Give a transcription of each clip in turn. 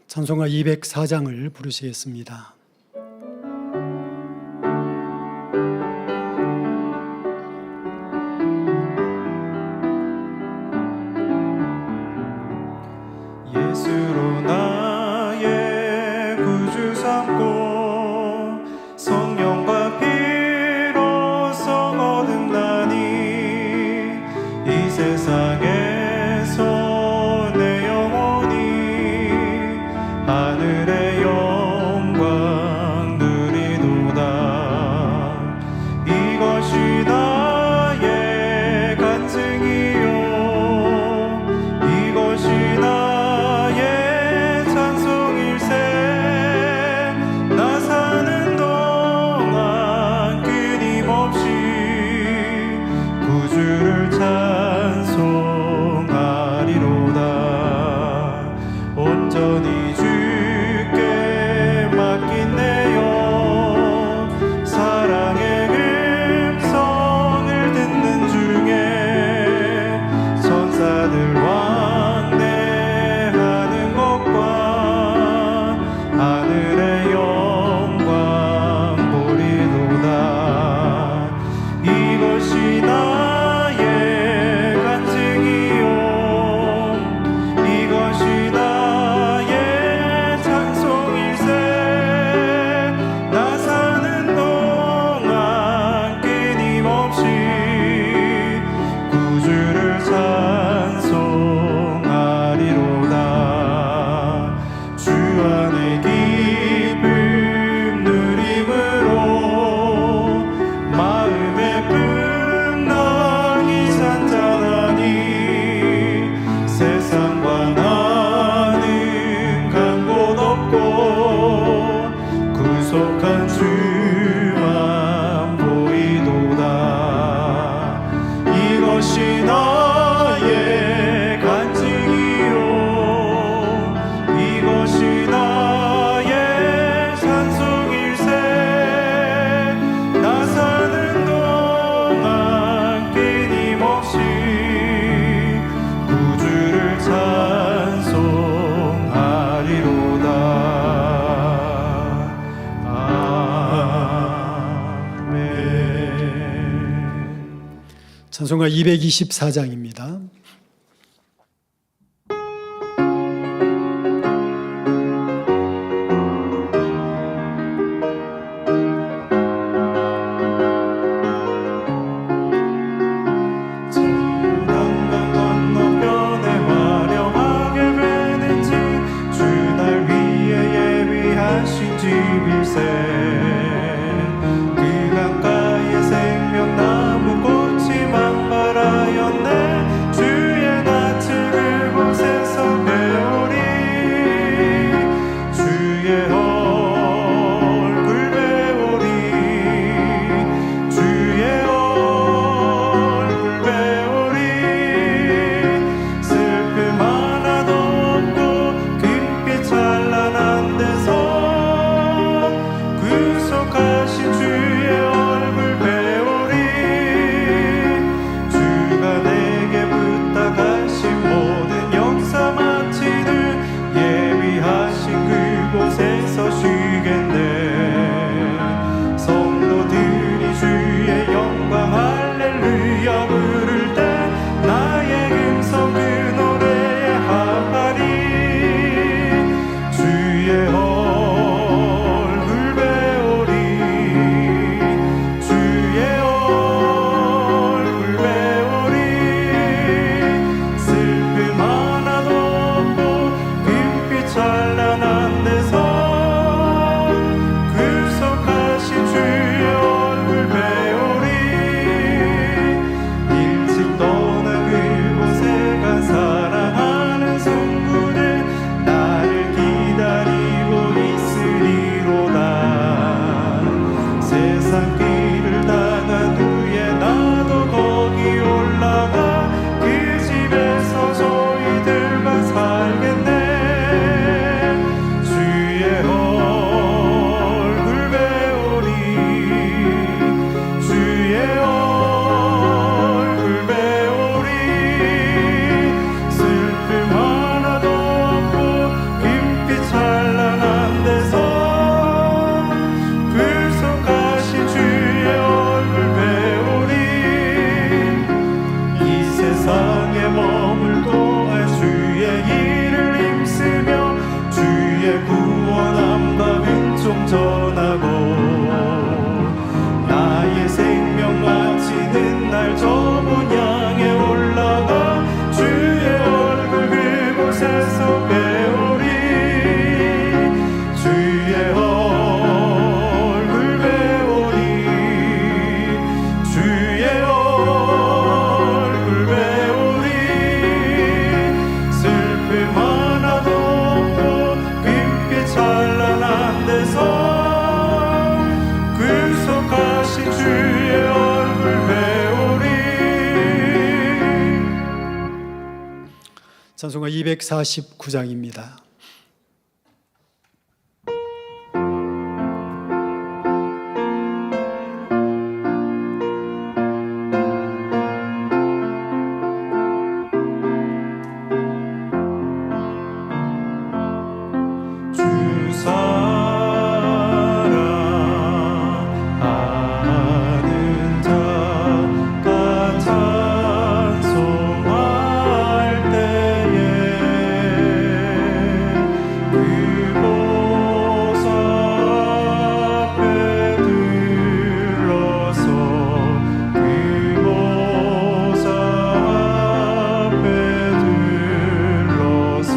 찬송가 204장을 부르시겠습니다. 예수로 나의 구주 삼고 성령과 피로써 거듭나니 이 세상에서 내 영혼이 하늘의 영광 누리도다. 이것이 나의 간증이요 이것이 나의 찬송일세. 나 사는 동안 끊임없이 구주를 찬송하리로다. 온전히 주께 맡긴 내 영 사랑의 음성을 듣는 중에 천사들 왕래하는 것과 하늘의 영광 보리로다. 이것이 나의 간증이요 이것이 나의 찬송일세. 나 사는 동안 끊임없이 구주를 찬송하리로다. 주 안의 기쁨 누림으로 마음의 풍랑이 잔잔하니 세상과 나는 간 곳 없고 구속한 주만 보이도다. 이것이 나의 간증이요 이것이 나의 찬송일세. 나 사는 동안 끊임없이 구주를 찬송하리로다. 아멘. 찬송가 224장입니다. 한강 건너편에 화려하게 되는지 주 날 위해 예비하신 집일세. 그 강가에 생명나무 꽃이 만발하였네. 주 찬송가 249장입니다. 주 사랑 아는 자가 찬송할 때에 그곳 앞에 들러서 그곳 앞에 들러서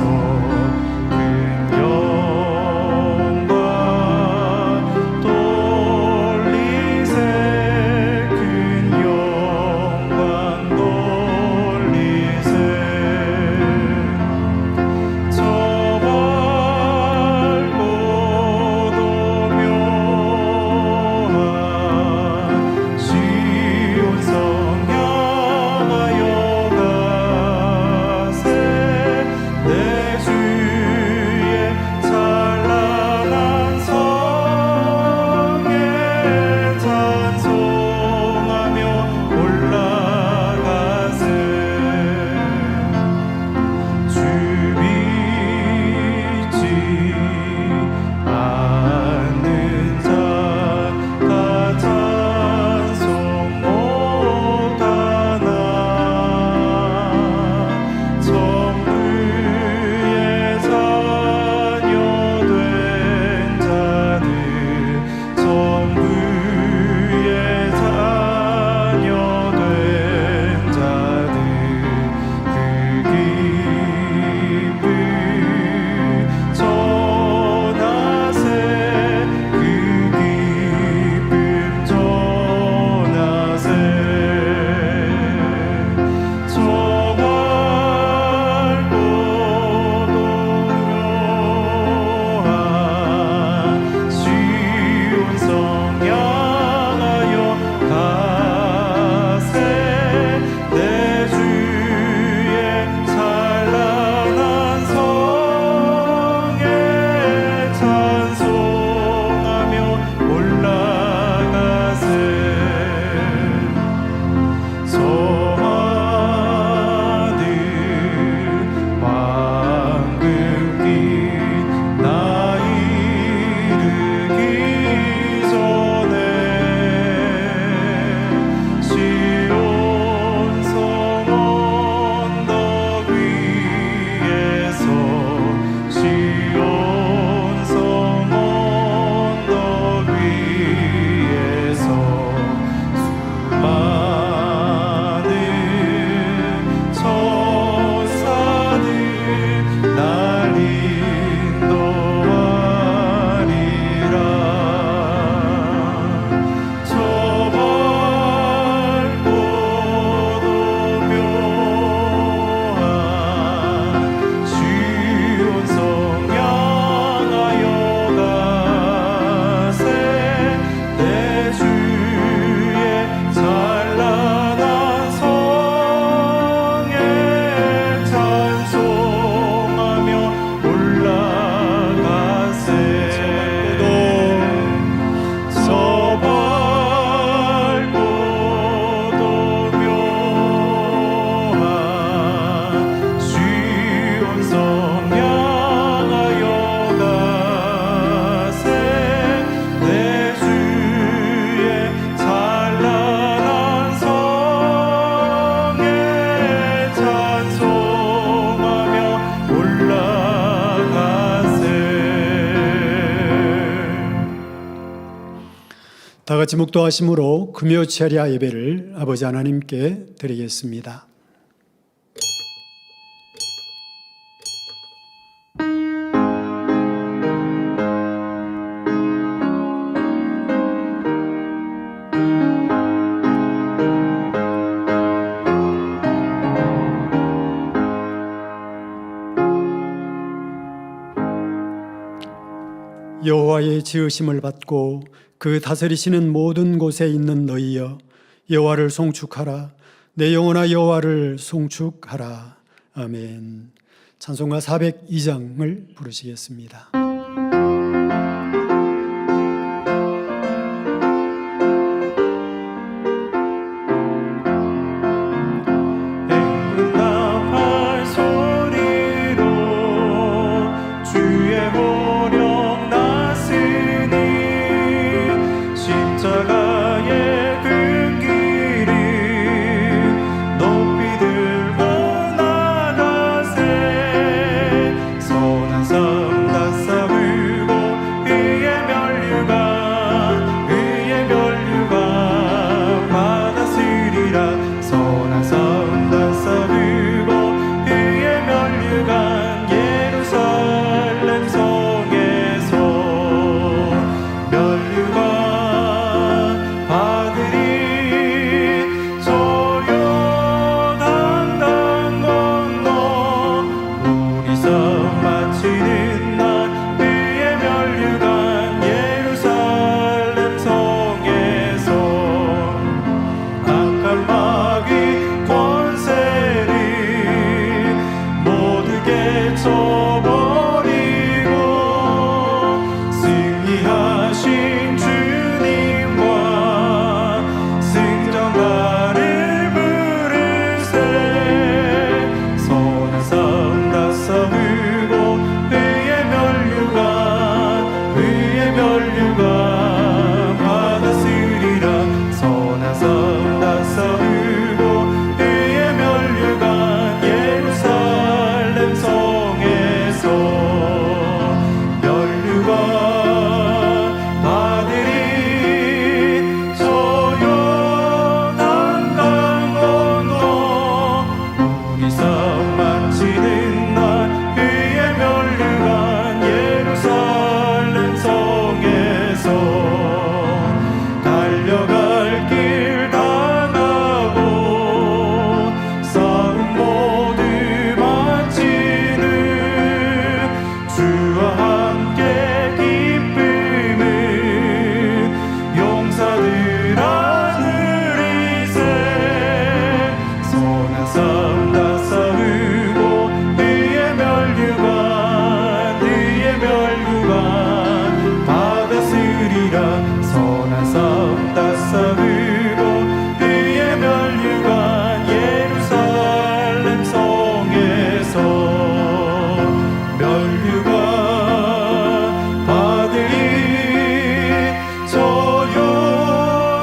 다 같이 묵도하심으로 금요 체리아 예배를 아버지 하나님께 드리겠습니다. 여호와의 지으심을 받고 그 다스리시는 모든 곳에 있는 너희여, 여호와를 송축하라. 내 영혼아 여호와를 송축하라. 아멘. 찬송가 402장을 부르시겠습니다. 응답할 소리로 주의 호령 났으니 십자가의 그 길이 높이 들고 나가세 선한 삶 다 쌓으고 의의 면류관 받았으리라 선한 삶 다 쌓으고 의의 면류관 예루살렘 성에서 면류관 받으리 저 요단강 건너 우리 삶 마치는 날 의의 면류관 예루살렘 성에서 악한 마귀 권세를 모두 깨쳐버리고 승리하신 주님과 승전가를 부르세 선한 삶 다 쌓으고 의의 면류관 받았으리라 선한 삶 다 쌓으고 의의 면류관 예루살렘 성에서 면류관 받으리 저 요단강 건너 우리 삶 마치는 날 의의 면류관 예루살렘 성에서 달려갈 길 다 가고 싸움 모두 마치는 주와 함께 기쁨을 용사들아 누리세 선한 삶 다 쌓으고 의의 면류관 받았으리라 선한 삶 다 쌓으고 의의 면류관 예루살렘 성에서 면류관 받으리 저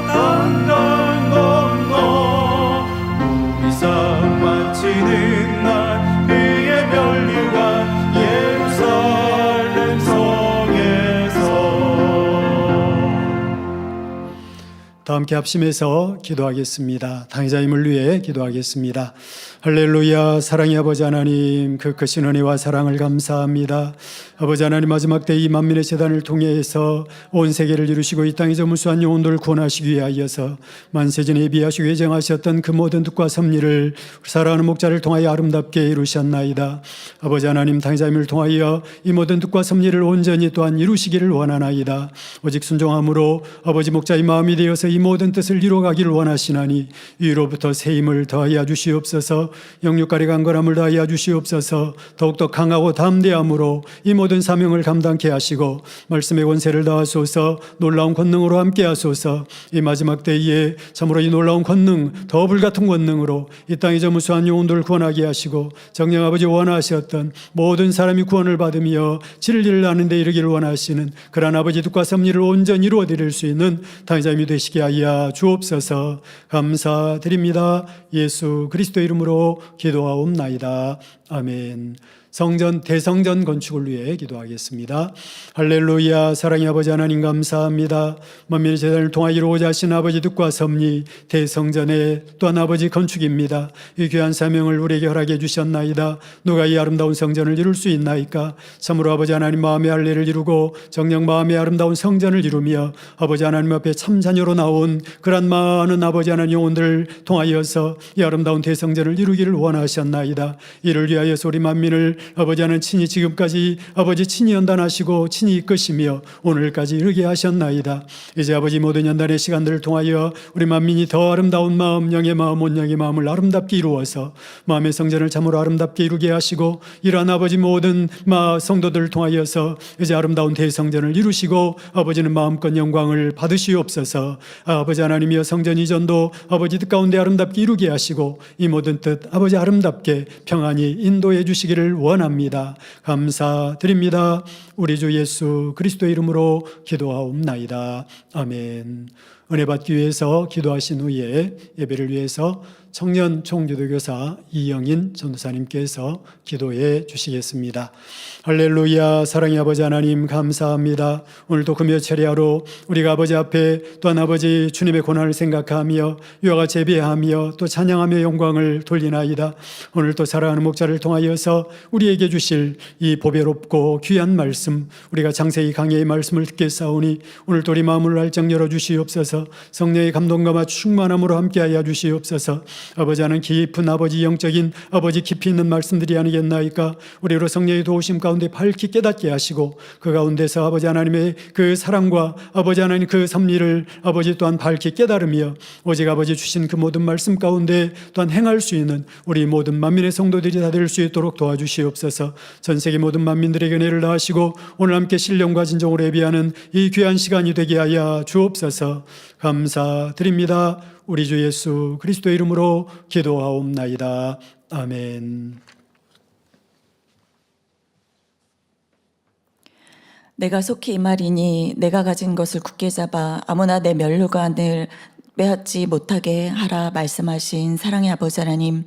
요단강 건너 우리 삶 마치는 날 의의 면류관 예루살렘 성에서 다 함께 합심해서 기도하겠습니다. 당의자임을 위해 기도하겠습니다. 할렐루야. 사랑의 아버지 하나님, 그 크신 은혜와 사랑을 감사합니다. 아버지 하나님, 마지막 때 이 만민의 재단을 통해서 온 세계를 이루시고 이 땅에서 무수한 영혼들을 구원하시기 위하여서 만세전에 예비하시고 예정하셨던 그 모든 뜻과 섭리를 사랑하는 목자를 통하여 아름답게 이루셨나이다. 아버지 하나님, 당의자임을 통하여 이 모든 뜻과 섭리를 온전히 또한 이루시기를 원하나이다. 오직 순종함으로 아버지 목자의 마음이 되어서 이 모든 뜻을 이루어가기를 원하시나니 위로부터 새 힘을 더하여 주시옵소서. 영육간의 강건함을 더하여 주시옵소서. 더욱더 강하고 담대함으로 이 모든 사명을 감당케 하시고 말씀의 권세를 다하소서. 놀라운 권능으로 함께 하소서. 이 마지막 때에 참으로 이 놀라운 권능, 더 불같은 권능으로 이 땅에서 무수한 영혼들을 구원하게 하시고 정녕 아버지 원하셨던 모든 사람이 구원을 받으며 진리를 아는 데 이르기를 원하시는 그러한 아버지 뜻과 섭리를 온전히 이루어드릴 수 있는 당의자임이 되시게 하여 주옵소서. 감사드립니다. 예수 그리스도 이름으로 기도하옵나이다. 아멘. 성전 대성전 건축을 위해 기도하겠습니다. 할렐루야. 사랑의 아버지 하나님 감사합니다. 만민의 재단을 통하여 이루고자 하신 아버지 뜻과 섭리 대성전의 또한 아버지 건축입니다. 이 귀한 사명을 우리에게 허락해 주셨나이다. 누가 이 아름다운 성전을 이룰 수 있나이까? 참으로 아버지 하나님 마음의 할례를 이루고 정녕 마음의 아름다운 성전을 이루며 아버지 하나님 앞에 참 자녀로 나온 그런 많은 아버지 하나님 영혼들을 통하여서 이 아름다운 대성전을 이루 이루기를 원하셨나이다. 이를 위하여서 우리 만민을 아버지 하나님 친히 지금까지 아버지 친히 연단하시고 친히 이끄시며 오늘까지 이르게 하셨나이다. 이제 아버지 모든 연단의 시간들을 통하여 우리 만민이 더 아름다운 마음, 영의 마음, 온영의 마음을 아름답게 이루어서 마음의 성전을 참으로 아름답게 이루게 하시고 이러한 아버지 모든 성도들을 통하여서 이제 아름다운 대성전을 이루시고 아버지는 마음껏 영광을 받으시옵소서. 아버지 하나님이여 성전 이전도 아버지 뜻 가운데 아름답게 이루게 하시고 이 모든 뜻 아버지 아름답게 평안히 인도해 주시기를 원합니다. 감사드립니다. 우리 주 예수 그리스도의 이름으로 기도하옵나이다. 아멘. 은혜 받기 위해서 기도하신 후에 예배를 위해서 청년 총기도교사 이영인 전도사님께서 기도해 주시겠습니다. 할렐루야. 사랑의 아버지 하나님 감사합니다. 오늘도 금요 철야로 우리가 아버지 앞에 또한 아버지 주님의 고난을 생각하며 이와 같이 예배하며 또 찬양하며 영광을 돌리나이다. 오늘 또 사랑하는 목자를 통하여서 우리에게 주실 이 보배롭고 귀한 말씀, 우리가 창세기 강해의 말씀을 듣겠사오니 오늘도 우리 마음을 활짝 열어주시옵소서. 성령의 감동과 충만함으로 함께하여 주시옵소서. 아버지 하나님 깊은 아버지 영적인 아버지 깊이 있는 말씀들이 아니겠나이까. 우리로 성령의 도우심 가운데 밝히 깨닫게 하시고 그 가운데서 아버지 하나님의 그 사랑과 아버지 하나님 그 섭리를 아버지 또한 밝히 깨달으며 오직 아버지 주신 그 모든 말씀 가운데 또한 행할 수 있는 우리 모든 만민의 성도들이 다 될 수 있도록 도와주시옵소서. 전 세계 모든 만민들에게 은혜를 다하시고 오늘 함께 신령과 진정으로 예비하는 이 귀한 시간이 되게 하여 주옵소서. 감사드립니다. 우리 주 예수 그리스도의 이름으로 기도하옵나이다. 아멘. 내가 속히 이 말이니 내가 가진 것을 굳게 잡아 아무나 내 면류관을 빼앗지 못하게 하라 말씀하신 사랑의 아버지 하나님,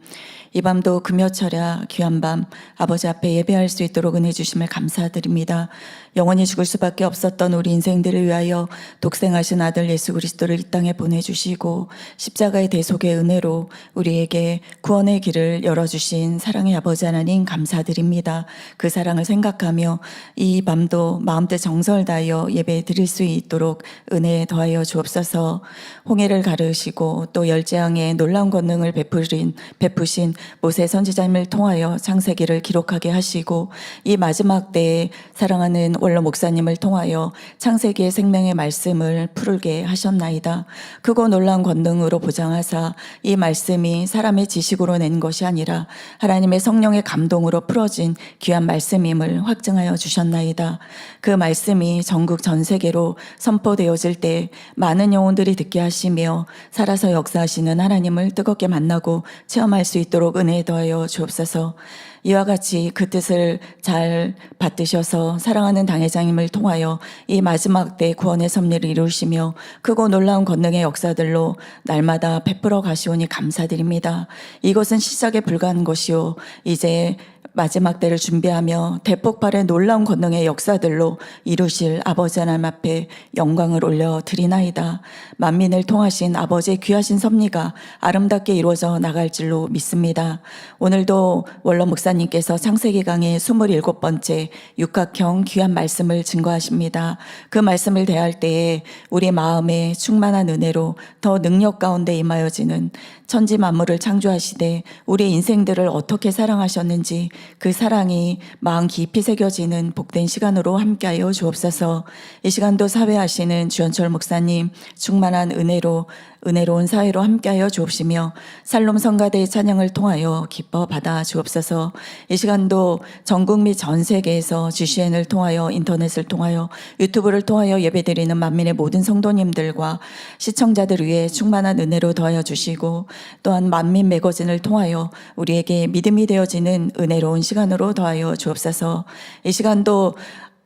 이 밤도 금요철야 귀한 밤 아버지 앞에 예배할 수 있도록 은혜 주심을 감사드립니다. 영원히 죽을 수밖에 없었던 우리 인생들을 위하여 독생하신 아들 예수 그리스도를 이 땅에 보내주시고 십자가의 대속의 은혜로 우리에게 구원의 길을 열어주신 사랑의 아버지 하나님 감사드립니다. 그 사랑을 생각하며 이 밤도 마음껏 정성을 다하여 예배 드릴 수 있도록 은혜 더하여 주옵소서. 홍해를 가르시고 또 열재앙에 놀라운 권능을 베푸신 모세 선지자님을 통하여 창세기를 기록하게 하시고 이 마지막 때에 사랑하는 원로 목사님을 통하여 창세기의 생명의 말씀을 풀게 하셨나이다. 크고 놀라운 권능으로 보장하사 이 말씀이 사람의 지식으로 낸 것이 아니라 하나님의 성령의 감동으로 풀어진 귀한 말씀임을 확증하여 주셨나이다. 그 말씀이 전국 전 세계로 선포되어질 때 많은 영혼들이 듣게 하시며 살아서 역사하시는 하나님을 뜨겁게 만나고 체험할 수 있도록 은혜 더하여 주옵소서. 이와 같이 그 뜻을 잘 받드셔서 사랑하는 당회장님을 통하여 이 마지막 때 구원의 섭리를 이루시며 크고 놀라운 권능의 역사들로 날마다 베풀어 가시오니 감사드립니다. 이것은 시작에 불과한 것이요 이제 마지막 때를 준비하며 대폭발의 놀라운 권능의 역사들로 이루실 아버지 하나님 앞에 영광을 올려드리나이다. 만민을 통하신 아버지의 귀하신 섭리가 아름답게 이루어져 나갈 줄로 믿습니다. 오늘도 원로 목사님께서 창세기 강의 27번째 육각형 귀한 말씀을 증거하십니다. 그 말씀을 대할 때에 우리 마음에 충만한 은혜로 더 능력 가운데 임하여지는 천지 만물을 창조하시되 우리 인생들을 어떻게 사랑하셨는지 그 사랑이 마음 깊이 새겨지는 복된 시간으로 함께하여 주옵소서. 이 시간도 사회하시는 주현철 목사님 충만한 은혜로운 사회로 함께하여 주옵시며 살롬 성가대의 찬양을 통하여 기뻐 받아 주옵소서. 이 시간도 전국 및 전 세계에서 GCN을 통하여 인터넷을 통하여 유튜브를 통하여 예배드리는 만민의 모든 성도님들과 시청자들 위해 충만한 은혜로 더하여 주시고 또한 만민 매거진을 통하여 우리에게 믿음이 되어지는 은혜로운 시간으로 더하여 주옵소서. 이 시간도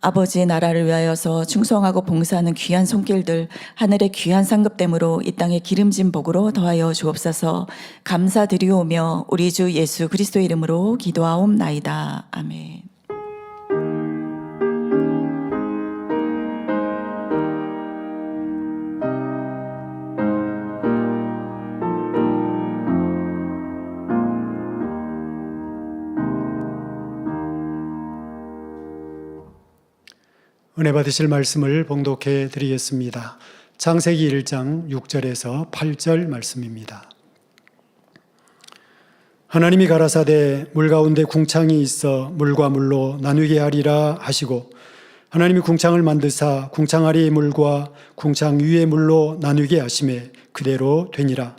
아버지의 나라를 위하여서 충성하고 봉사하는 귀한 손길들 하늘의 귀한 상급됨으로 이 땅의 기름진 복으로 더하여 주옵소서. 감사드리오며 우리 주 예수 그리스도의 이름으로 기도하옵나이다. 아멘. 은혜 받으실 말씀을 봉독해 드리겠습니다. 창세기 1장 6절에서 8절 말씀입니다. 하나님이 가라사대 물 가운데 궁창이 있어 물과 물로 나누게 하리라 하시고 하나님이 궁창을 만드사 궁창 아래의 물과 궁창 위의 물로 나누게 하심에 그대로 되니라.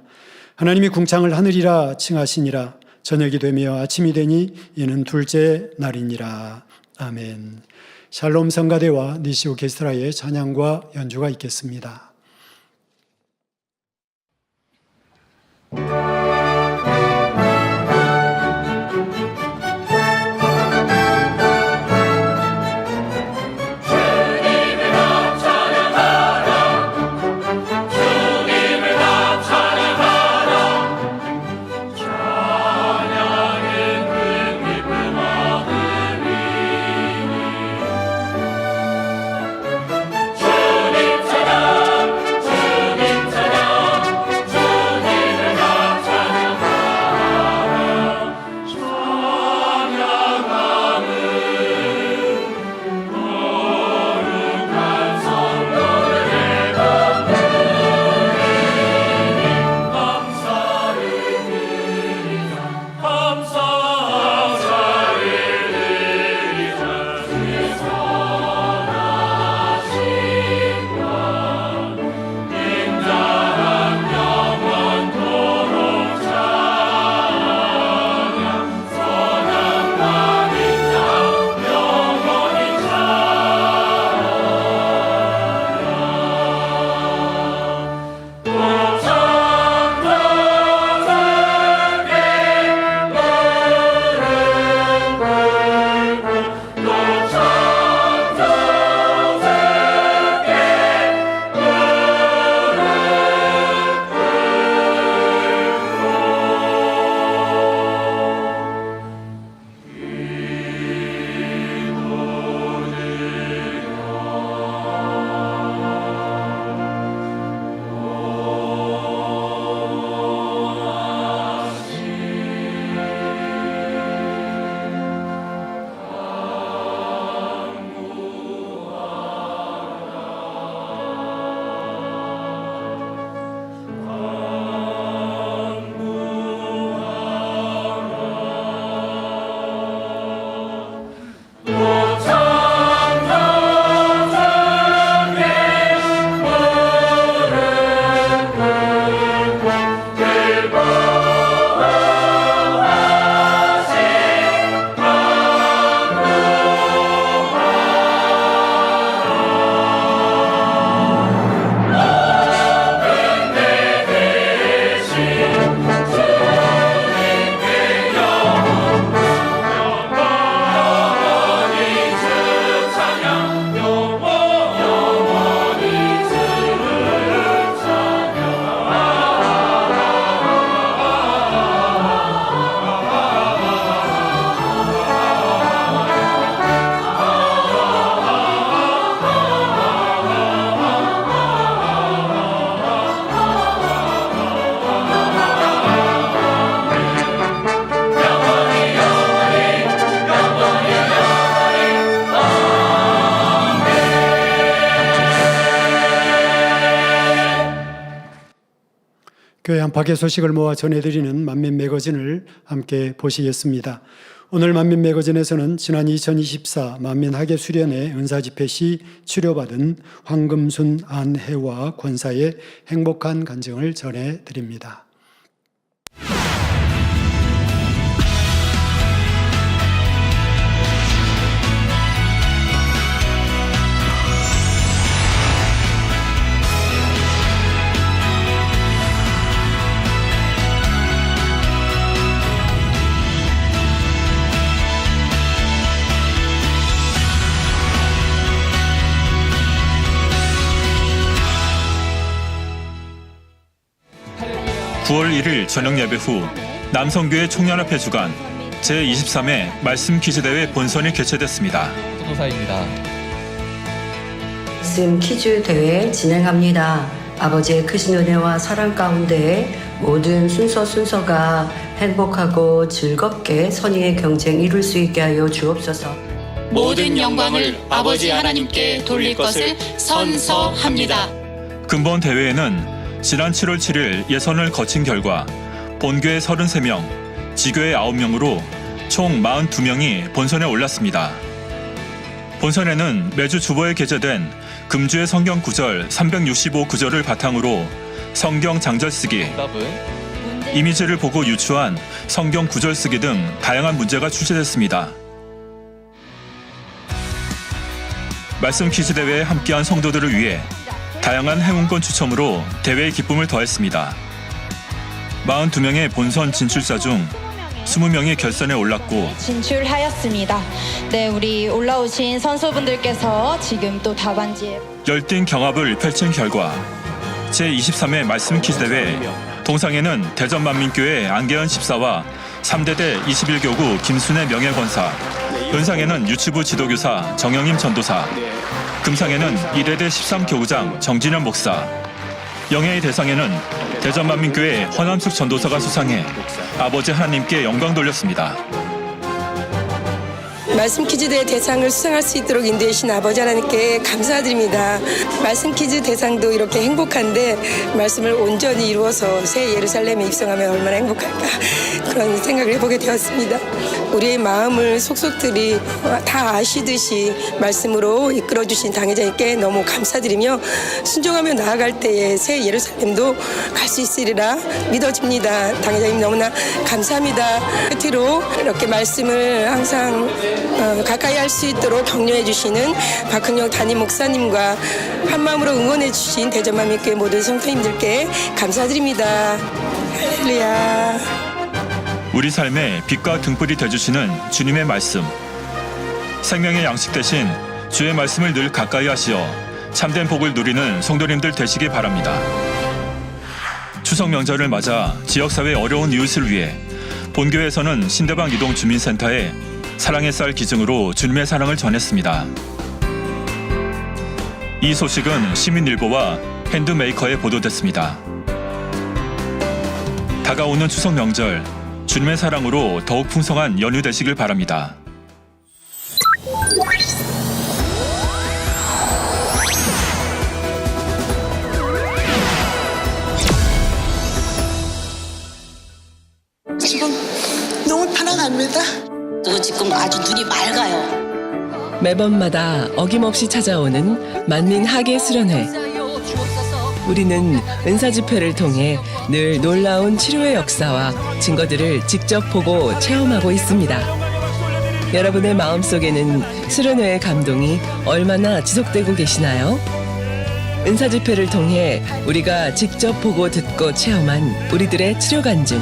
하나님이 궁창을 하늘이라 칭하시니라. 저녁이 되며 아침이 되니 이는 둘째 날이니라. 아멘. 샬롬 성가대와 니시 오케스트라의 찬양과 연주가 있겠습니다. 교회 안팎의 소식을 모아 전해드리는 만민 매거진을 함께 보시겠습니다. 오늘 만민 매거진에서는 지난 2024 만민 학예 수련회 은사집회 시 치료받은 황금순 안혜와 권사의 행복한 간증을 전해드립니다. (9월 1일) 저녁 예배 후 남성교회 총연합회 주관 제23회 말씀 퀴즈대회 본선이 개최됐습니다. 도사입니다. 말씀 퀴즈 대회 진행합니다. 아버지의 크신 은혜와 사랑 가운데 모든 순서가 행복하고 즐겁게 선의의 경쟁 이룰 수 있게 하여 주옵소서. 모든 영광을 아버지 하나님께 돌릴 것을 선서합니다. 근본 대회에는 지난 7월 7일 예선을 거친 결과 본교회 33명, 지교회 9명으로 총 42명이 본선에 올랐습니다. 본선에는 매주 주보에 게재된 금주의 성경 구절 365 구절을 바탕으로 성경 장절 쓰기, 이미지를 보고 유추한 성경 구절 쓰기 등 다양한 문제가 출제됐습니다. 말씀 퀴즈 대회에 함께한 성도들을 위해 다양한 행운권 추첨으로 대회의 기쁨을 더했습니다. 42명의 본선 진출자 중 20명이 결선에 올랐고 진출하였습니다. 네, 우리 올라오신 선수분들께서 지금 또 답안지에 열띤 경합을 펼친 결과 제23회 말씀 퀴즈 대회 동상에는 대전만민교회 안계현 집사와 3대대 21교구 김순애 명예권사, 은상에는 유치부 지도교사 정영임 전도사, 금상에는 1회대 13교구장 정진현 목사, 영예의 대상에는 대전만민교회 허남숙 전도사가 수상해 아버지 하나님께 영광 돌렸습니다. 말씀 퀴즈 대회 대상을 수상할 수 있도록 인도해 주신 아버지 하나님께 감사드립니다. 말씀 퀴즈 대상도 이렇게 행복한데 말씀을 온전히 이루어서 새 예루살렘에 입성하면 얼마나 행복할까 그런 생각을 해보게 되었습니다. 우리의 마음을 속속들이 다 아시듯이 말씀으로 이끌어주신 당회장님께 너무 감사드리며 순종하며 나아갈 때에 새 예루살렘도 갈 수 있으리라 믿어집니다. 당회장님 너무나 감사합니다. 끝으로 이렇게 말씀을 항상 가까이 할 수 있도록 격려해 주시는 박흥영 담임 목사님과 한마음으로 응원해 주신 대전만민교회 모든 성도님들께 감사드립니다. 할렐루야. 우리 삶의 빛과 등불이 되주시는 주님의 말씀. 생명의 양식 대신 주의 말씀을 늘 가까이 하시어 참된 복을 누리는 성도님들 되시기 바랍니다. 추석 명절을 맞아 지역사회 어려운 이웃을 위해 본교회에서는 신대방 이동 주민센터에 사랑의 쌀 기증으로 주님의 사랑을 전했습니다. 이 소식은 시민일보와 핸드메이커에 보도됐습니다. 다가오는 추석 명절, 주님의 사랑으로 더욱 풍성한 연휴 되시길 바랍니다. 지금 너무 편안합니다. 또 지금 아주 눈이 맑아요. 매번마다 어김없이 찾아오는 만민 하계 수련회. 우리는 은사 집회를 통해 늘 놀라운 치료의 역사와 증거들을 직접 보고 체험하고 있습니다. 여러분의 마음속에는 수련회의 감동이 얼마나 지속되고 계시나요? 은사 집회를 통해 우리가 직접 보고 듣고 체험한 우리들의 치료 간증.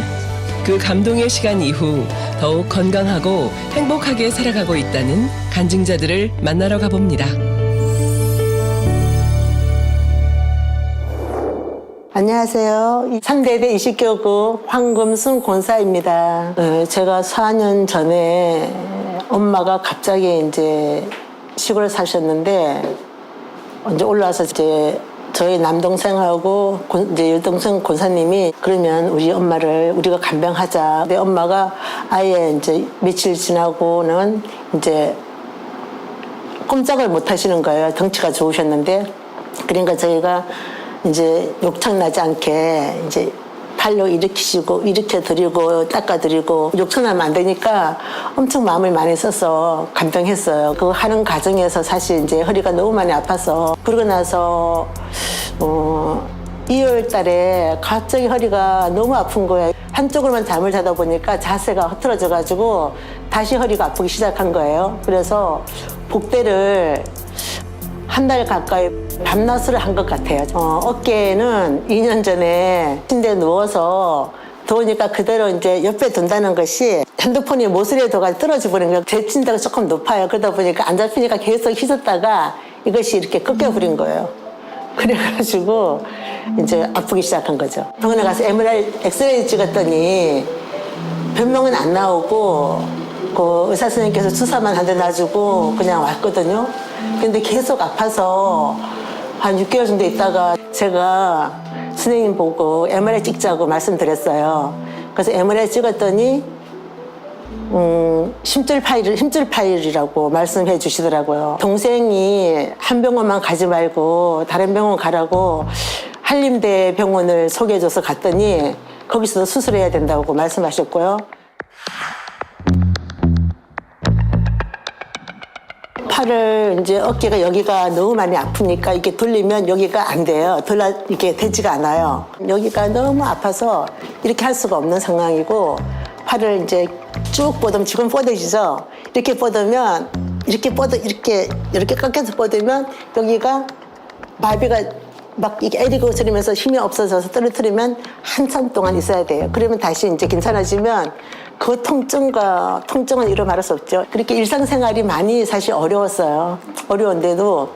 그 감동의 시간 이후 더욱 건강하고 행복하게 살아가고 있다는 간증자들을 만나러 가봅니다. 안녕하세요. 3대대 20교구 황금순 권사입니다. 제가 4년 전에 엄마가 갑자기 이제 시골에 사셨는데 이제 올라와서 이제 저희 남동생하고 이제 여동생 권사님이 그러면 우리 엄마를 우리가 간병하자. 내 엄마가 아예 이제 며칠 지나고는 이제 꼼짝을 못 하시는 거예요. 덩치가 좋으셨는데. 그러니까 저희가 이제 욕창나지 않게 이제 팔로 일으키시고 일으켜드리고 닦아드리고 욕창나면 안 되니까 엄청 마음을 많이 써서 간병했어요. 그거 하는 과정에서 사실 이제 허리가 너무 많이 아파서 그러고 나서 2월 달에 갑자기 허리가 너무 아픈 거예요. 한쪽으로만 잠을 자다 보니까 자세가 흐트러져가지고 다시 허리가 아프기 시작한 거예요. 그래서 복대를 한 달 가까이 밤낮으로 한 것 같아요. 어깨는 2년 전에 침대에 누워서 더우니까 그대로 이제 옆에 둔다는 것이 핸드폰이 모서리에 둬가지고 떨어져 버린 거예요. 제 침대가 조금 높아요. 그러다 보니까 안 잡히니까 계속 휘젓다가 이것이 이렇게 꺾여버린 거예요. 그래가지고 이제 아프기 시작한 거죠. 병원에 가서 MRI, 엑스레이 찍었더니 변명은 안 나오고 그 의사 선생님께서 주사만 한 대 놔주고 그냥 왔거든요. 근데 계속 아파서 한 6개월 정도 있다가 제가 선생님 보고 MRI 찍자고 말씀드렸어요. 그래서 MRI 찍었더니 힘줄 파일이라고 말씀해 주시더라고요. 동생이 한 병원만 가지 말고 다른 병원 가라고 한림대 병원을 소개해줘서 갔더니 거기서도 수술해야 된다고 말씀하셨고요. 팔을 이제 어깨가 여기가 너무 많이 아프니까 이렇게 돌리면 여기가 안 돼요. 이게 되지가 않아요. 여기가 너무 아파서 이렇게 할 수가 없는 상황이고 팔을 이제 쭉 뻗으면 지금 뻗어지죠. 이렇게 뻗으면 이렇게 꺾여서 뻗으면 여기가 마비가 막 이게 애리고 저리면서 힘이 없어져서 떨어뜨리면 한참 동안 있어야 돼요. 그러면 다시 이제 괜찮아지면 그 통증은 이루 말할 수 없죠. 그렇게 일상생활이 많이 사실 어려웠어요. 어려운데도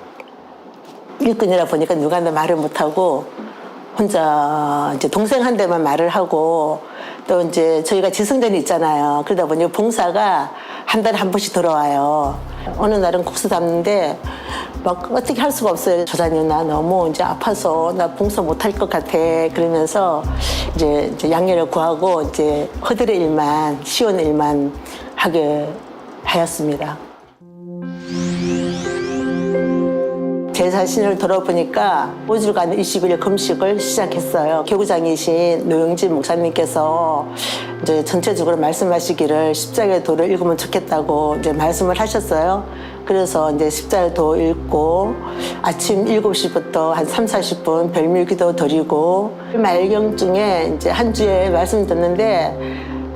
일꾼이라 보니까 누구한테 말을 못하고 혼자 이제 동생한테만 말을 하고 또 이제 저희가 지성전이 있잖아요. 그러다 보니 봉사가 한 달에 한 번씩 들어와요. 어느 날은 국수 담는데 막 어떻게 할 수가 없어요. 조사님 나 너무 이제 아파서 나 봉사 못할 것 같아. 그러면서 이제 양해를 구하고 이제 허들의 일만 쉬운 일만 하게 하였습니다. 제 자신을 돌아보니까 5주간 21일 금식을 시작했어요. 교구장이신 노영진 목사님께서 이제 전체적으로 말씀하시기를 십자가의 도를 읽으면 좋겠다고 이제 말씀을 하셨어요. 그래서 이제 십자가의 도 읽고 아침 7시부터 한 3, 40분 별밀기도 드리고 말경 중에 이제 한 주에 말씀 듣는데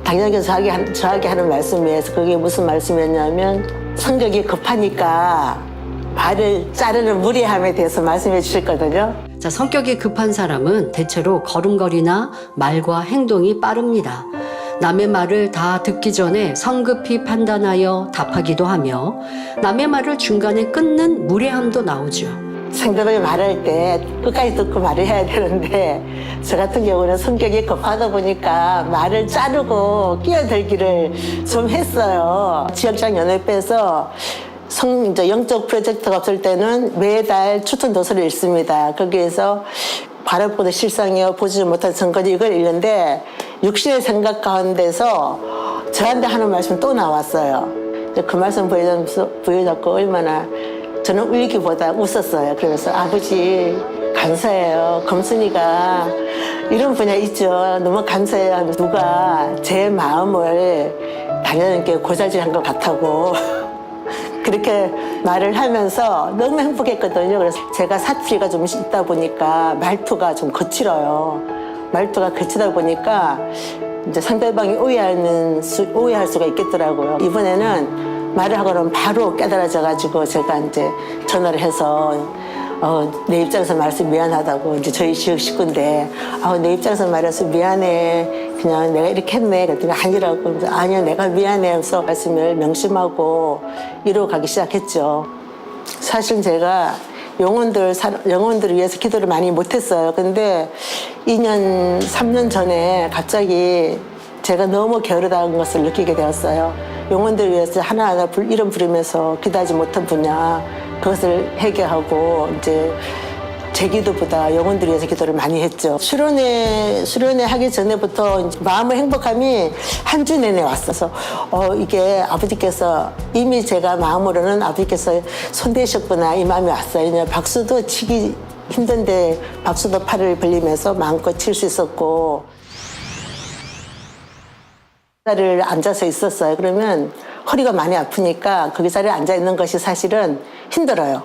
당연히 저에게 하는 말씀이에요. 그게 무슨 말씀이었냐면 성격이 급하니까 말을 자르는 무례함에 대해서 말씀해 주셨거든요. 자, 성격이 급한 사람은 대체로 걸음걸이나 말과 행동이 빠릅니다. 남의 말을 다 듣기 전에 성급히 판단하여 답하기도 하며 남의 말을 중간에 끊는 무례함도 나오죠. 상대방이 말할 때 끝까지 듣고 말을 해야 되는데 저 같은 경우는 성격이 급하다 보니까 말을 자르고 끼어들기를 좀 했어요. 지역장연합회에서 이제 영적 프로젝트가 없을 때는 매달 추천 도서를 읽습니다. 거기에서 바라보다 실상이요 보지 못한 선거지 이걸 읽는데 육신의 생각 가운데서 저한테 하는 말씀 또 나왔어요. 그 말씀 보여줬고 얼마나 저는 울기보다 웃었어요. 그래서 아버지 감사해요. 검순이가 이런 분야 있죠. 너무 감사해요. 누가 제 마음을 당연하게 고자질한 것 같다고 그렇게 말을 하면서 너무 행복했거든요. 그래서 제가 사투리가 좀 있다 보니까 말투가 좀 거칠어요. 말투가 거치다 보니까 이제 상대방이 오해할 수가 있겠더라고요. 이번에는 말을 하고 나면 바로 깨달아져가지고 제가 이제 전화를 해서 내 입장에서 말해서 미안하다고 이제 저희 지역 식구인데 내 입장에서 말해서 미안해. 그냥 내가 이렇게 했네. 그랬더니 아니라고. 아니야 내가 미안해 하면서 말씀을 명심하고 이루어 가기 시작했죠. 사실 제가 영혼들을 위해서 기도를 많이 못했어요. 근데 2년, 3년 전에 갑자기 제가 너무 게으르다는 것을 느끼게 되었어요. 영혼들을 위해서 하나하나 이름 부르면서 기도하지 못한 분야 그것을 해결하고 이제 제 기도보다 영혼들을 위해서 기도를 많이 했죠. 수련회 하기 전에부터 마음의 행복함이 한 주 내내 왔어서 이게 아버지께서 이미 제가 마음으로는 아버지께서 손대셨구나 이 마음이 왔어요. 박수도 치기 힘든데 박수도 팔을 벌리면서 마음껏 칠 수 있었고 자리를 앉아서 있었어요. 그러면 허리가 많이 아프니까 거기 자리에 앉아 있는 것이 사실은 힘들어요.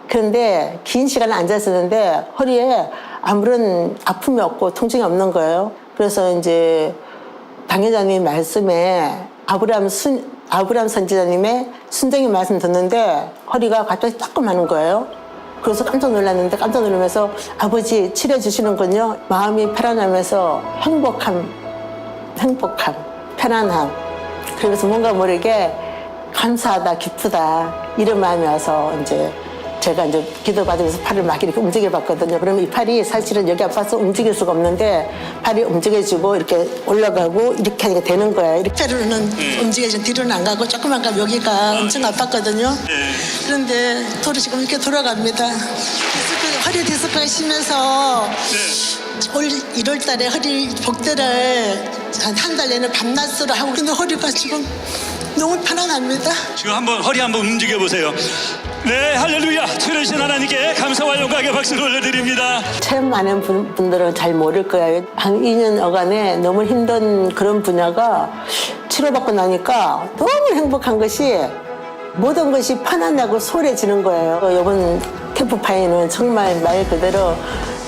그런데 긴 시간 앉아 있었는데 허리에 아무런 아픔이 없고 통증이 없는 거예요. 그래서 이제 당회자님 말씀에 아브라함 선지자님의 순종의 말씀 듣는데 허리가 갑자기 따끔하는 거예요. 그래서 깜짝 놀랐는데 깜짝 놀라면서 아버지 치료해 주시는군요. 마음이 편안하면서 행복함, 편안함. 그래서 뭔가 모르게 감사하다, 기쁘다 이런 마음이 와서 이제 제가 이제 기도받으면서 팔을 막 이렇게 움직여봤거든요. 그러면 이 팔이 사실은 여기 아파서 움직일 수가 없는데 팔이 움직여지고 이렇게 올라가고 이렇게 하니까 되는 거예요. 이렇게 앞으로는 움직여서 뒤로는 안 가고 조금만 가면 여기가 엄청 아팠거든요. 그런데 지금 이렇게 돌아갑니다. 허리 디스크가 심해서 올 1월 달에 허리 복대를 한 달 내내 밤낮으로 하고 근데 허리가 지금 너무 편안합니다. 지금 허리 한번 움직여 보세요. 네, 할렐루야. 치료신 하나님께 감사와 영광의 박수를 올려드립니다. 체험 많은 분들은 잘 모를 거예요. 한 2년여간에 너무 힘든 그런 분야가 치료받고 나니까 너무 행복한 것이 모든 것이 편안하고 소홀해지는 거예요. 이번 캠프파이는 정말 말 그대로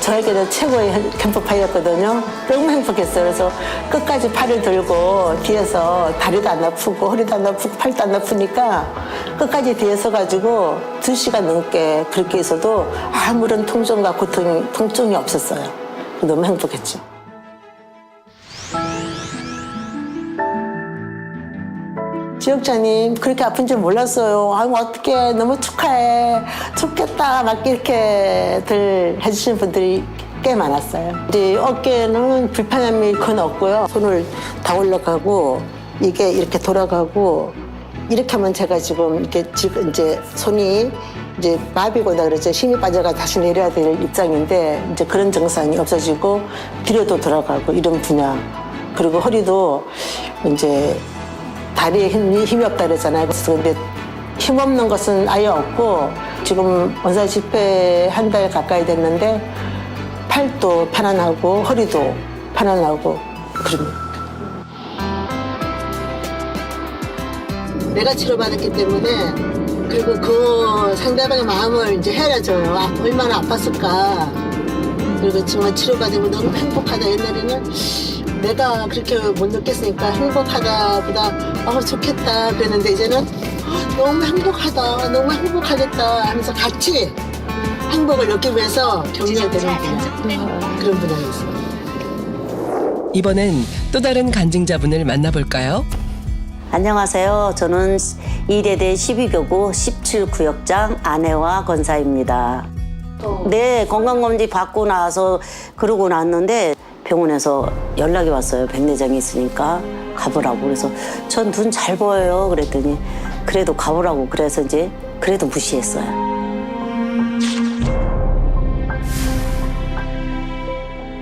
저에게는 최고의 캠프파이였거든요. 너무 행복했어요. 그래서 끝까지 팔을 들고 뒤에서 다리도 안 아프고 허리도 안 아프고 팔도 안 아프니까 끝까지 뒤에 서가지고 2시간 넘게 그렇게 있어도 아무런 통증과 통증이 없었어요. 너무 행복했죠. 지역장님 그렇게 아픈 줄 몰랐어요. 아유 어떡해 너무 축하해 좋겠다 막 이렇게들 해주시는 분들이 꽤 많았어요. 이제 어깨는 불편함이 거의 없고요. 손을 다 올라가고 이게 이렇게 돌아가고 이렇게 하면 제가 지금 이렇게 지금 이제 손이 이제 마비고다 그러죠. 힘이 빠져가 다시 내려야 될 입장인데 이제 그런 증상이 없어지고 뒤로도 돌아가고 이런 분야. 그리고 허리도 이제 다리에 힘이 없다 그랬잖아요. 그런데 힘 없는 것은 아예 없고 지금 원사 집회 한 달 가까이 됐는데 팔도 편안하고 허리도 편안하고 그럽니다. 내가 치료받았기 때문에 그리고 그 상대방의 마음을 이제 헤아려줘요. 얼마나 아팠을까. 그리고 정말 치료받으면 너무 행복하다. 옛날에는 내가 그렇게 못 느꼈으니까 행복하다보다 좋겠다 그랬는데 이제는 너무 행복하다 너무 행복하겠다 하면서 같이 행복을 느끼면서 격려가 되는 그런 분야였어요. 이번엔 또 다른 간증자분을 만나볼까요? 안녕하세요. 저는 1회대 12교구 17구역장 아내와 권사입니다. 네, 건강검진 받고 나서 그러고 났는데 병원에서 연락이 왔어요. 백내장이 있으니까 가보라고. 그래서 전 눈 잘 보여요. 그랬더니 그래도 가보라고. 그래서 이제 그래도 무시했어요.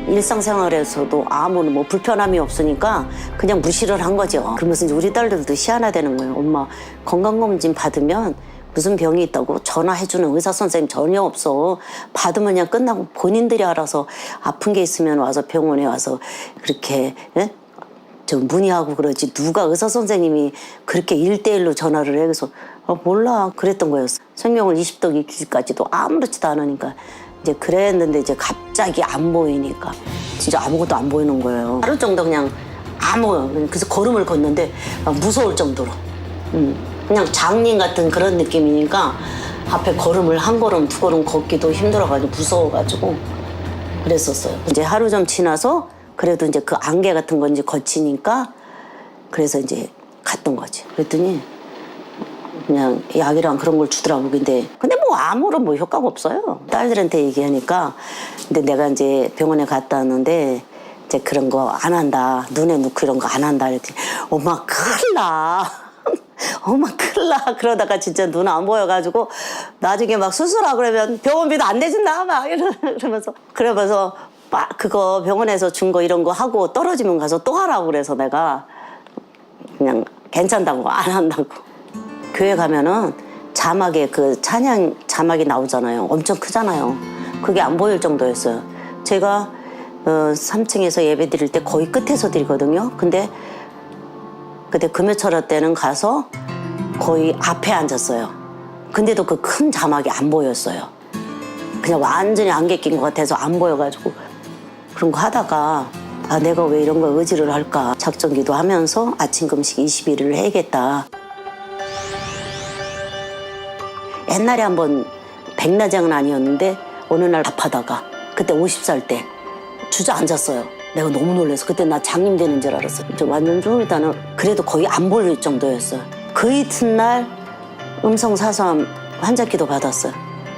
일상생활에서도 아무런 뭐 불편함이 없으니까 그냥 무시를 한 거죠. 그러면서 이제 우리 딸들도 희한하다는 거예요. 엄마 건강검진 받으면 무슨 병이 있다고 전화해주는 의사 선생님 전혀 없어. 받으면 그냥 끝나고 본인들이 알아서 아픈 게 있으면 와서 병원에 와서 그렇게 좀 문의하고 그러지 누가 의사 선생님이 그렇게 1대1로 전화를 해. 그래서 몰라 그랬던 거였어. 생명을 20도 익히기까지도 아무렇지도 않으니까 이제 그랬는데 이제 갑자기 안 보이니까 진짜 아무것도 안 보이는 거예요. 하루 정도 그냥 그래서 걸음을 걷는데 무서울 정도로 그냥 장님 같은 그런 느낌이니까 앞에 걸음을 한 걸음 두 걸음 걷기도 힘들어가지고 무서워가지고 그랬었어요. 이제 하루 좀 지나서 그래도 이제 그 안개 같은 건 이제 거치니까 그래서 이제 갔던 거지. 그랬더니 그냥 약이랑 그런 걸 주더라고. 근데 뭐 아무런 뭐 효과가 없어요. 딸들한테 얘기하니까 근데 내가 이제 병원에 갔다 왔는데 이제 그런 거 안 한다. 눈에 넣고 이런 거 안 한다. 이랬더니 엄마 큰일 나. 엄마 큰일 나. 그러다가 진짜 눈 안 보여가지고 나중에 막 수술하고 그러면 병원비도 안 대준다 막 이러면서 그거 병원에서 준 거 이런 거 하고 떨어지면 가서 또 하라고 그래서 내가 그냥 괜찮다고 안 한다고. 교회 가면은 자막에 그 찬양 자막이 나오잖아요. 엄청 크잖아요. 그게 안 보일 정도였어요. 제가 3층에서 예배 드릴 때 거의 끝에서 드리거든요. 근데 그때 금요철화 때는 가서 거의 앞에 앉았어요. 근데도 그 큰 자막이 안 보였어요. 그냥 완전히 안개 낀 것 같아서 안 보여가지고 그런 거 하다가 내가 왜 이런 거 의지를 할까. 작정기도 하면서 아침 금식 21일을 해야겠다. 옛날에 한번 백내장은 아니었는데 어느 날 답하다가 그때 50살 때 주저앉았어요. 내가 너무 놀라서 그때 나 장님 되는 줄 알았어. 완전 좀 일단은 그래도 거의 안 보일 정도였어요. 그 이튿날 음성사서암 환자기도 받았어요.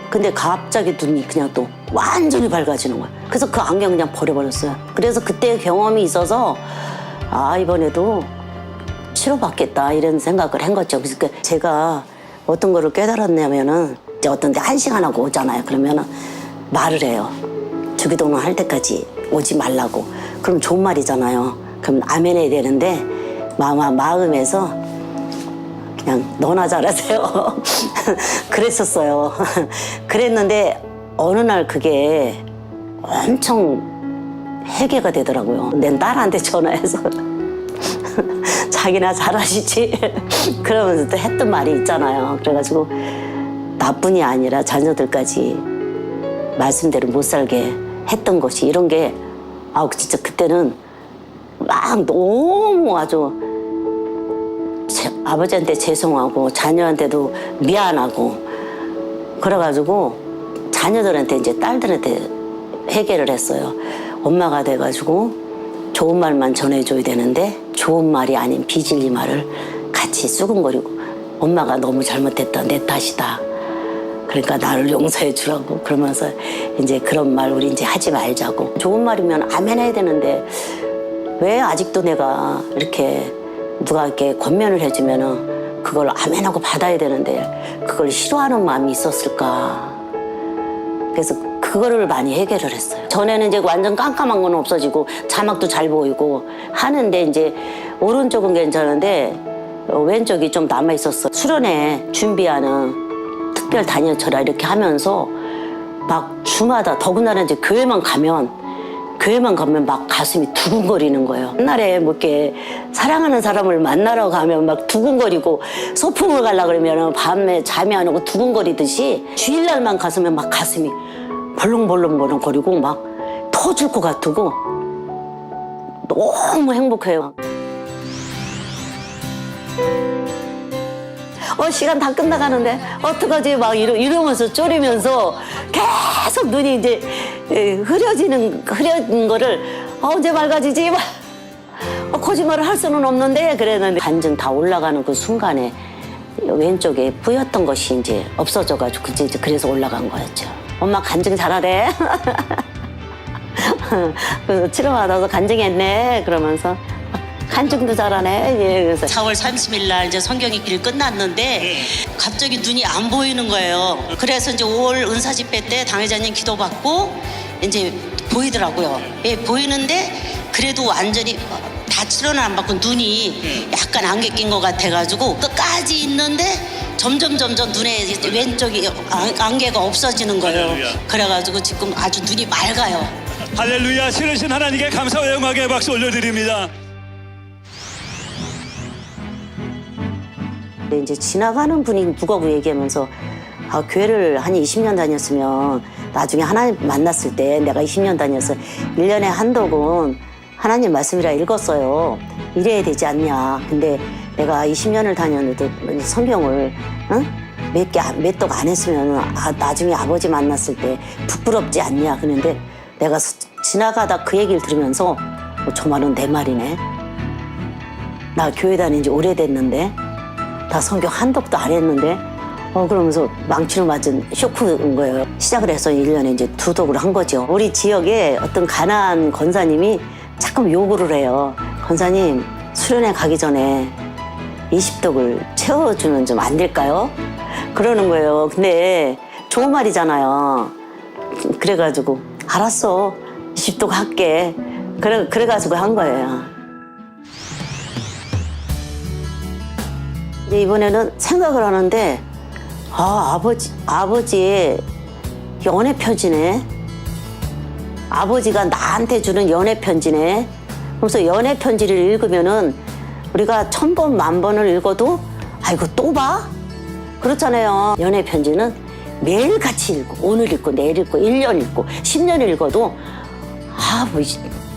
근데 갑자기 눈이 그냥 또 완전히 밝아지는 거예요. 그래서 그 안경 그냥 버려버렸어요. 그래서 그때 경험이 있어서 이번에도 치료받겠다 이런 생각을 한 거죠. 그래서 제가 어떤 거를 깨달았냐면은 이제 어떤 데 1시간 하고 오잖아요. 그러면은 말을 해요. 주기도문 할 때까지 오지 말라고. 그럼 좋은 말이잖아요. 그럼 아멘 해야 되는데 마음에서 그냥 너나 잘하세요. 그랬었어요. 그랬는데 어느 날 그게 엄청 해결가 되더라고요. 내 딸한테 전화해서 자기나 잘하시지. 그러면서 또 했던 말이 있잖아요. 그래가지고 나뿐이 아니라 자녀들까지 말씀대로 못 살게 했던 것이 이런 게 진짜 그때는 막 너무 아주 아버지한테 죄송하고 자녀한테도 미안하고 그래가지고 자녀들한테 이제 딸들한테 회개를 했어요. 엄마가 돼가지고 좋은 말만 전해줘야 되는데 좋은 말이 아닌 비질리 말을 같이 수근거리고 엄마가 너무 잘못했다 내 탓이다 그러니까 나를 용서해 주라고 그러면서 이제 그런 말 우리 이제 하지 말자고 좋은 말이면 아멘 해야 되는데 왜 아직도 내가 이렇게 누가 이렇게 권면을 해주면은 그걸 아멘하고 받아야 되는데 그걸 싫어하는 마음이 있었을까. 그래서 그거를 많이 해결을 했어요. 전에는 이제 완전 깜깜한 건 없어지고 자막도 잘 보이고 하는데 이제 오른쪽은 괜찮은데 왼쪽이 좀 남아 있었어. 수련회 준비하는 특별 단열처라 이렇게 하면서 막 주마다 더군다나 이제 교회만 가면 막 가슴이 두근거리는 거예요. 옛날에 뭐 이렇게 사랑하는 사람을 만나러 가면 막 두근거리고 소풍을 가려고 그러면 밤에 잠이 안 오고 두근거리듯이 주일날만 갔으면 막 가슴이 벌렁벌렁거리고 막 터질 것 같고 너무 행복해요. 시간 다 끝나가는데 어떡하지 막 이러면서 졸이면서 계속 눈이 이제 흐려진 거를 언제 맑아지지 막 거짓말을 할 수는 없는데 그랬는데 간증 다 올라가는 그 순간에 왼쪽에 뿌였던 것이 이제 없어져가지고 이제 그래서 올라간 거였죠. 엄마 간증 잘하래. 그래서 치료받아서 간증했네 그러면서 간증도 잘하네. 예, 그래서 4월 30일 날 이제 성경 읽기를 끝났는데 갑자기 눈이 안 보이는 거예요. 그래서 이제 5월 은사 집회 때 당회자님 기도받고 이제 보이더라고요. 예, 보이는데 그래도 완전히 다 치료는 안 받고 눈이 약간 안개 낀 것 같아가지고 끝까지 있는데 점점 눈에 왼쪽이 안개가 없어지는 거예요. 그래가지고 지금 아주 눈이 맑아요. 할렐루야. 신으신 하나님께 감사와 영광의 박수 올려드립니다. 이제 지나가는 분이 누가고 얘기하면서 교회를 한 20년 다녔으면 나중에 하나님 만났을 때 내가 20년 다녀서 1년에 한독은 하나님 말씀이라 읽었어요. 이래야 되지 않냐. 근데 내가 20년을 다녔는데도 성경을 몇 독 안 했으면 나중에 아버지 만났을 때 부끄럽지 않냐. 그런데 내가 지나가다 그 얘기를 들으면서 저 말은 내 말이네. 나 교회 다닌 지 오래됐는데 나 성경 한독도 안 했는데 그러면서 망치로 맞은 쇼크인 거예요. 시작을 해서 1년에 이제 2독을 한 거죠. 우리 지역에 어떤 가난한 권사님이 자꾸 요구를 해요. 권사님 수련회 가기 전에 20독을 채워주면 좀 안 될까요? 그러는 거예요. 근데 좋은 말이잖아요. 그래가지고 알았어 20독 할게. 그래가지고 한 거예요. 이번에는 생각을 하는데 아버지의 연애 편지네. 아버지가 나한테 주는 연애 편지네. 그래서 연애 편지를 읽으면은 우리가 1000번 1000번을 읽어도 이거 또 봐? 그렇잖아요. 연애 편지는 매일 같이 읽고 오늘 읽고 내일 읽고 1년 읽고 10년 읽어도 뭐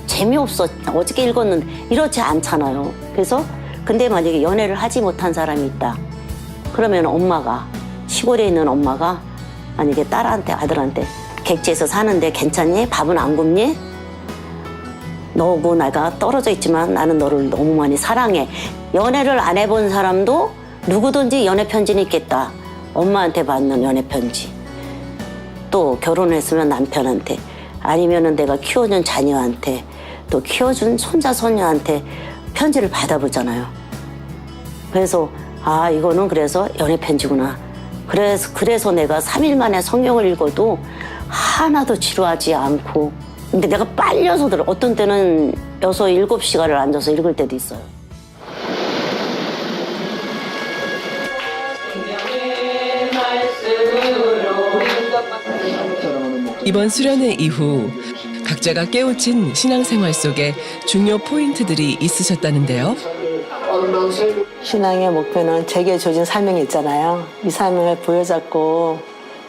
재미없어 어저께 읽었는데 이렇지 않잖아요. 그래서 근데 만약에 연애를 하지 못한 사람이 있다. 그러면 엄마가 시골에 있는 엄마가 만약에 딸한테 아들한테 객지에서 사는데 괜찮니? 밥은 안 굶니? 너고 내가 떨어져 있지만 나는 너를 너무 많이 사랑해. 연애를 안 해본 사람도 누구든지 연애 편지는 있겠다. 엄마한테 받는 연애 편지. 또 결혼했으면 남편한테 아니면은 내가 키워준 자녀한테 또 키워준 손자 손녀한테 편지를 받아보잖아요. 그래서 이거는 그래서 연애 편지구나. 그래서 내가 3일 만에 성경을 읽어도 하나도 지루하지 않고. 근데 내가 빨려서 들어. 어떤 때는 6, 7시간을 앉아서 읽을 때도 있어요. 이번 수련회 이후 각자가 깨우친 신앙생활 속에 중요 포인트들이 있으셨다는데요. 신앙의 목표는 제게 주어진 사명이 있잖아요. 이 사명을 부여잡고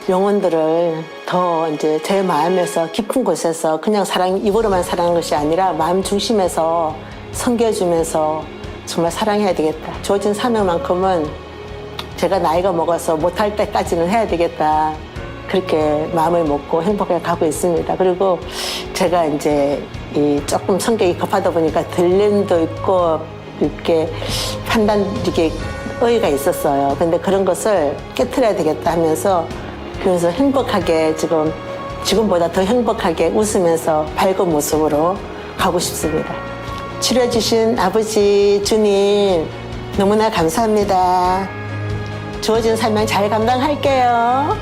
영혼들을 더 이제 제 마음에서 깊은 곳에서 그냥 입으로만 사랑하는 것이 아니라 마음 중심에서 섬겨주면서 정말 사랑해야 되겠다. 주어진 사명만큼은 제가 나이가 먹어서 못할 때까지는 해야 되겠다. 그렇게 마음을 먹고 행복하게 가고 있습니다. 그리고 제가 이제 조금 성격이 급하다 보니까 들림도 있고 이렇게 이렇게 의의가 있었어요. 근데 그런 것을 깨트려야 되겠다 하면서 그래서 행복하게 지금보다 더 행복하게 웃으면서 밝은 모습으로 가고 싶습니다. 치료해주신 아버지 주님 너무나 감사합니다. 주어진 사명 잘 감당할게요.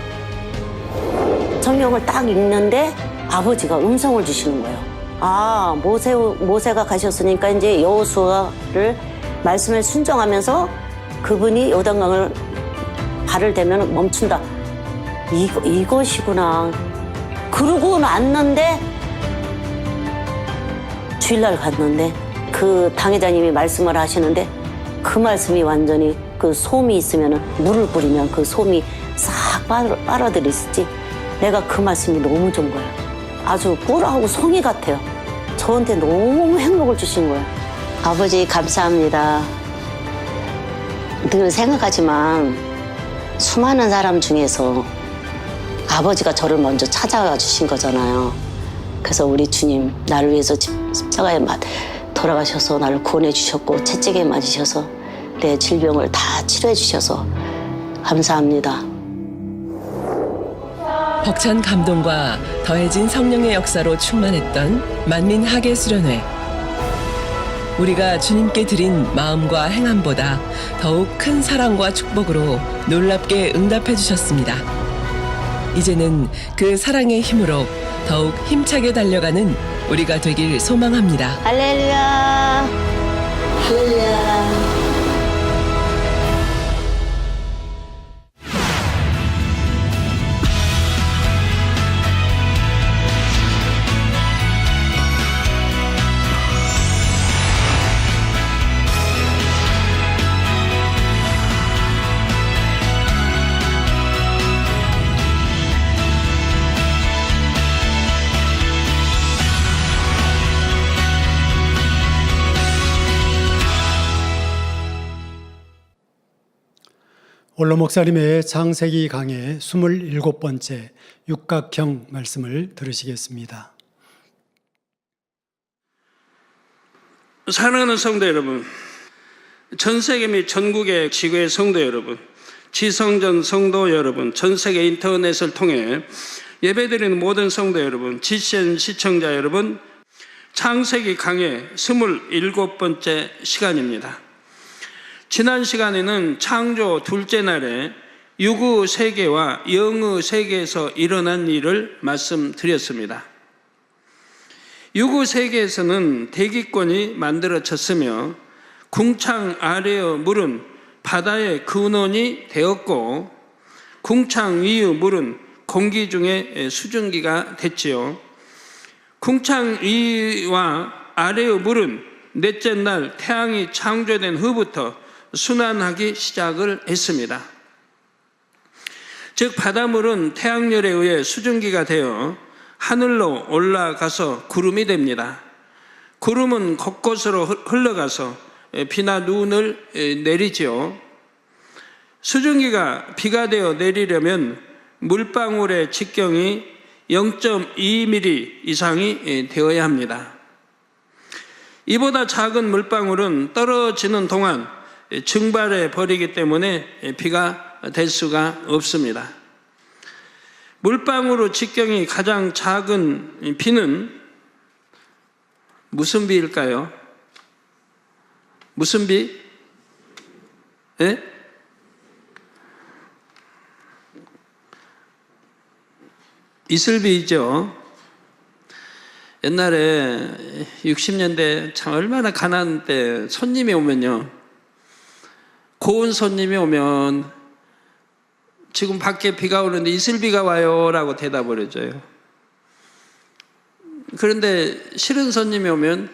성경을 딱 읽는데 아버지가 음성을 주시는 거예요. 아, 모세가 가셨으니까 이제 여호수아를 말씀에 순종하면서 그분이 요단강을 발을 대면 멈춘다. 이것이구나. 그러고 났는데 주일날 갔는데 그 당회장님이 말씀을 하시는데 그 말씀이 완전히 그 솜이 있으면 물을 뿌리면 그 솜이 싹 빨아들이지. 내가 그 말씀이 너무 좋은 거예요. 아주 꿀하고 송이 같아요. 저한테 너무 행복을 주신 거예요. 아버지 감사합니다. 늘 생각하지만 수많은 사람 중에서 아버지가 저를 먼저 찾아와 주신 거잖아요. 그래서 우리 주님 나를 위해서 십자가에 돌아가셔서 나를 구원해 주셨고 채찍에 맞으셔서 내 질병을 다 치료해 주셔서 감사합니다. 벅찬 감동과 더해진 성령의 역사로 충만했던 만민학예 수련회. 우리가 주님께 드린 마음과 행함보다 더욱 큰 사랑과 축복으로 놀랍게 응답해 주셨습니다. 이제는 그 사랑의 힘으로 더욱 힘차게 달려가는 우리가 되길 소망합니다. 할렐루야. 할렐루야. 원로 목사님의 창세기 강의 27번째 육각형 말씀을 들으시겠습니다. 사랑하는 성도 여러분, 전 세계 및 전국의 지구의 성도 여러분, 지성전 성도 여러분, 전 세계 인터넷을 통해 예배드리는 모든 성도 여러분, GCN 시청자 여러분, 창세기 강의 27번째 시간입니다. 지난 시간에는 창조 둘째 날에 유구 세계와 영의 세계에서 일어난 일을 말씀드렸습니다. 유구 세계에서는 대기권이 만들어졌으며 궁창 아래의 물은 바다의 근원이 되었고 궁창 위의 물은 공기 중에 수증기가 됐지요. 궁창 위와 아래의 물은 넷째 날 태양이 창조된 후부터 순환하기 시작을 했습니다. 즉 바닷물은 태양열에 의해 수증기가 되어 하늘로 올라가서 구름이 됩니다. 구름은 곳곳으로 흘러가서 비나 눈을 내리지요. 수증기가 비가 되어 내리려면 물방울의 직경이 0.2mm 이상이 되어야 합니다. 이보다 작은 물방울은 떨어지는 동안 증발해 버리기 때문에 비가 될 수가 없습니다. 물방울의 직경이 가장 작은 비는 무슨 비일까요? 무슨 비? 예? 이슬비죠. 옛날에 60년대 참 얼마나 가난한 때 손님이 오면요, 고운 손님이 오면 지금 밖에 비가 오는데 이슬비가 와요 라고 대답을 해줘요. 그런데 싫은 손님이 오면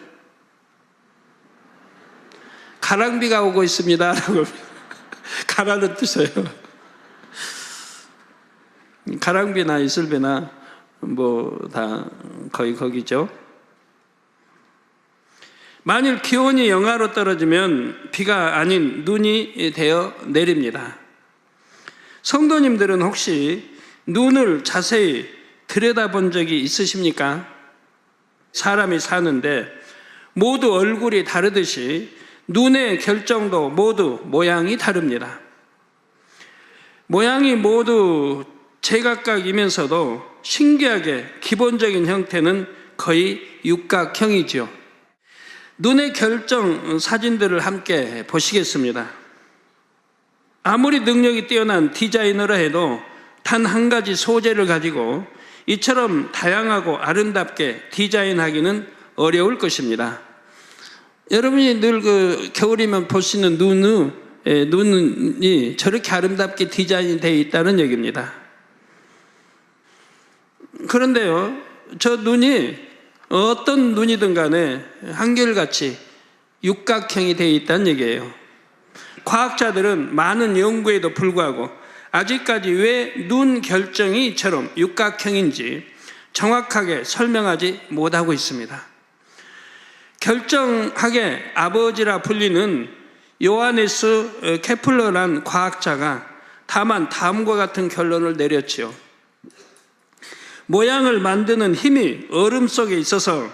가랑비가 오고 있습니다 라고 가라는 뜻이에요. 가랑비나 이슬비나 뭐 다 거의 거기죠. 만일 기온이 영하로 떨어지면 비가 아닌 눈이 되어 내립니다. 성도님들은 혹시 눈을 자세히 들여다본 적이 있으십니까? 사람이 사는데 모두 얼굴이 다르듯이 눈의 결정도 모두 모양이 다릅니다. 모양이 모두 제각각이면서도 신기하게 기본적인 형태는 거의 육각형이지요. 눈의 결정 사진들을 함께 보시겠습니다. 아무리 능력이 뛰어난 디자이너라 해도 단 한 가지 소재를 가지고 이처럼 다양하고 아름답게 디자인하기는 어려울 것입니다. 여러분이 늘 겨울이면 볼 수 있는 눈이 저렇게 아름답게 디자인이 되어 있다는 얘기입니다. 그런데요, 저 눈이 어떤 눈이든 간에 한결같이 육각형이 되어 있다는 얘기예요. 과학자들은 많은 연구에도 불구하고 아직까지 왜 눈 결정이 이처럼 육각형인지 정확하게 설명하지 못하고 있습니다. 결정학의 아버지라 불리는 요하네스 케플러라는 과학자가 다만 다음과 같은 결론을 내렸지요. 모양을 만드는 힘이 얼음 속에 있어서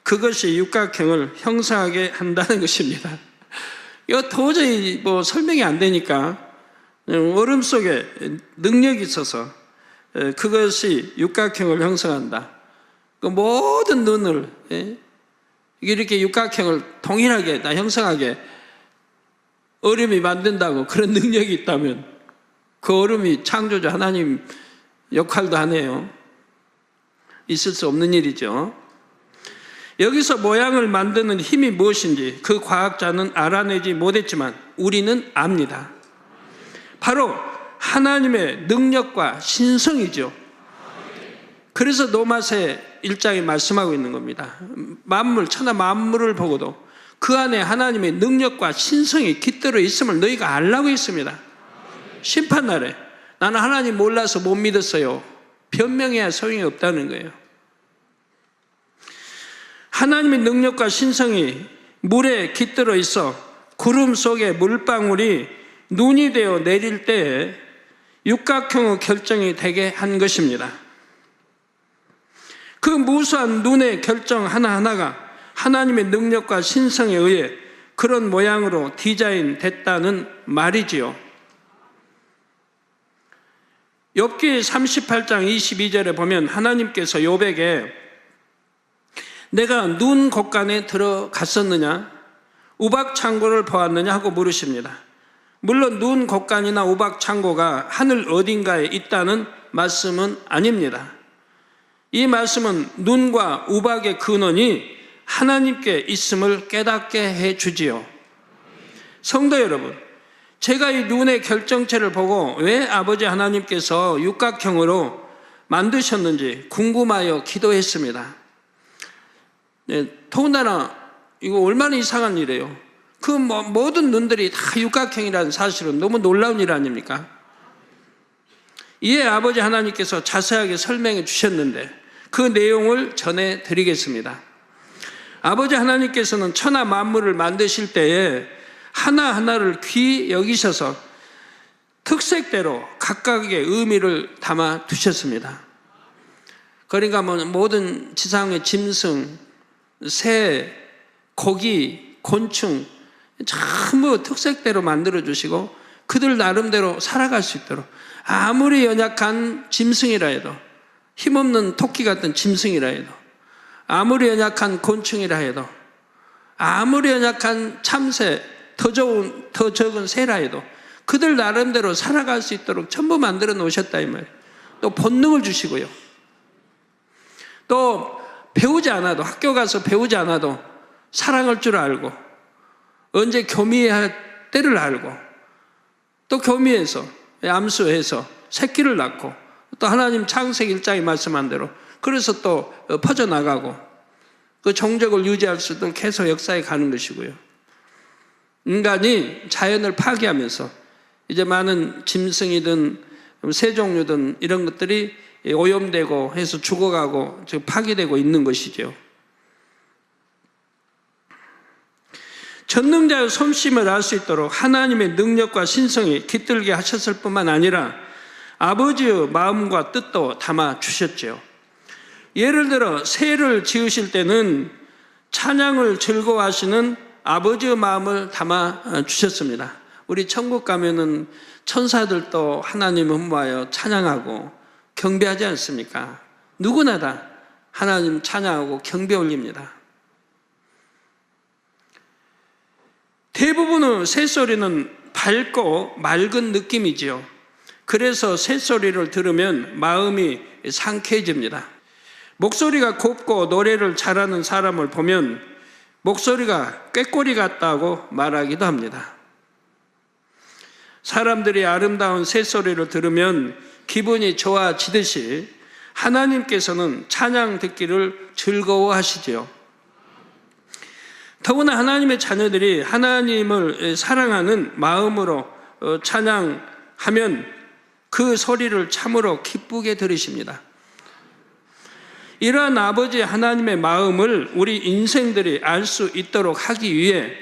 그것이 육각형을 형성하게 한다는 것입니다. 이거 도저히 설명이 안 되니까 얼음 속에 능력이 있어서 그것이 육각형을 형성한다. 그 모든 눈을 이렇게 육각형을 동일하게 다 형성하게 얼음이 만든다고 그런 능력이 있다면 그 얼음이 창조주 하나님 역할도 하네요. 있을 수 없는 일이죠. 여기서 모양을 만드는 힘이 무엇인지 그 과학자는 알아내지 못했지만 우리는 압니다. 바로 하나님의 능력과 신성이죠. 그래서 로마서 1장에 말씀하고 있는 겁니다. 만물, 천하 만물을 보고도 그 안에 하나님의 능력과 신성이 깃들어 있음을 너희가 알라고 했습니다. 심판날에 나는 하나님 몰라서 못 믿었어요. 변명해야 소용이 없다는 거예요. 하나님의 능력과 신성이 물에 깃들어 있어 구름 속에 물방울이 눈이 되어 내릴 때에 육각형의 결정이 되게 한 것입니다. 그 무수한 눈의 결정 하나하나가 하나님의 능력과 신성에 의해 그런 모양으로 디자인됐다는 말이지요. 욥기 38장 22절에 보면 하나님께서 욥에게 내가 눈 곳간에 들어갔었느냐 우박 창고를 보았느냐 하고 물으십니다. 물론 눈 곳간이나 우박 창고가 하늘 어딘가에 있다는 말씀은 아닙니다. 이 말씀은 눈과 우박의 근원이 하나님께 있음을 깨닫게 해주지요. 성도 여러분, 제가 이 눈의 결정체를 보고 왜 아버지 하나님께서 육각형으로 만드셨는지 궁금하여 기도했습니다. 더군다나 이거 얼마나 이상한 일이에요. 그 모든 눈들이 다 육각형이라는 사실은 너무 놀라운 일 아닙니까? 이에 아버지 하나님께서 자세하게 설명해 주셨는데 그 내용을 전해드리겠습니다. 아버지 하나님께서는 천하 만물을 만드실 때에 하나하나를 귀히 여기셔서 특색대로 각각의 의미를 담아 두셨습니다. 그러니까 모든 지상의 짐승, 새, 고기, 곤충 전부 특색대로 만들어 주시고 그들 나름대로 살아갈 수 있도록 아무리 연약한 짐승이라 해도 힘없는 토끼 같은 짐승이라 해도 아무리 연약한 곤충이라 해도 아무리 연약한 참새 더 적은 새라 해도 그들 나름대로 살아갈 수 있도록 전부 만들어 놓으셨다 이 말이에요. 또 본능을 주시고요. 또 배우지 않아도 학교 가서 배우지 않아도 사랑할 줄 알고 언제 교미해야 할 때를 알고 또 교미해서 암수해서 새끼를 낳고 또 하나님 창세기 1장에 말씀한 대로 그래서 또 퍼져나가고 그 종족을 유지할 수 있도록 계속 역사에 가는 것이고요. 인간이 자연을 파괴하면서 이제 많은 짐승이든 새 종류든 이런 것들이 오염되고 해서 죽어가고 지금 파괴되고 있는 것이죠. 전능자의 솜씨를 알 수 있도록 하나님의 능력과 신성이 깃들게 하셨을 뿐만 아니라 아버지의 마음과 뜻도 담아 주셨죠. 예를 들어 새를 지으실 때는 찬양을 즐거워하시는 아버지의 마음을 담아 주셨습니다. 우리 천국 가면은 천사들도 하나님을 흠모하여 찬양하고 경배하지 않습니까? 누구나 다 하나님 찬양하고 경배 올립니다. 대부분의 새소리는 밝고 맑은 느낌이지요. 그래서 새소리를 들으면 마음이 상쾌해집니다. 목소리가 곱고 노래를 잘하는 사람을 보면 목소리가 꾀꼬리 같다고 말하기도 합니다. 사람들이 아름다운 새소리를 들으면 기분이 좋아지듯이 하나님께서는 찬양 듣기를 즐거워하시지요. 더구나 하나님의 자녀들이 하나님을 사랑하는 마음으로 찬양하면 그 소리를 참으로 기쁘게 들으십니다. 이러한 아버지 하나님의 마음을 우리 인생들이 알 수 있도록 하기 위해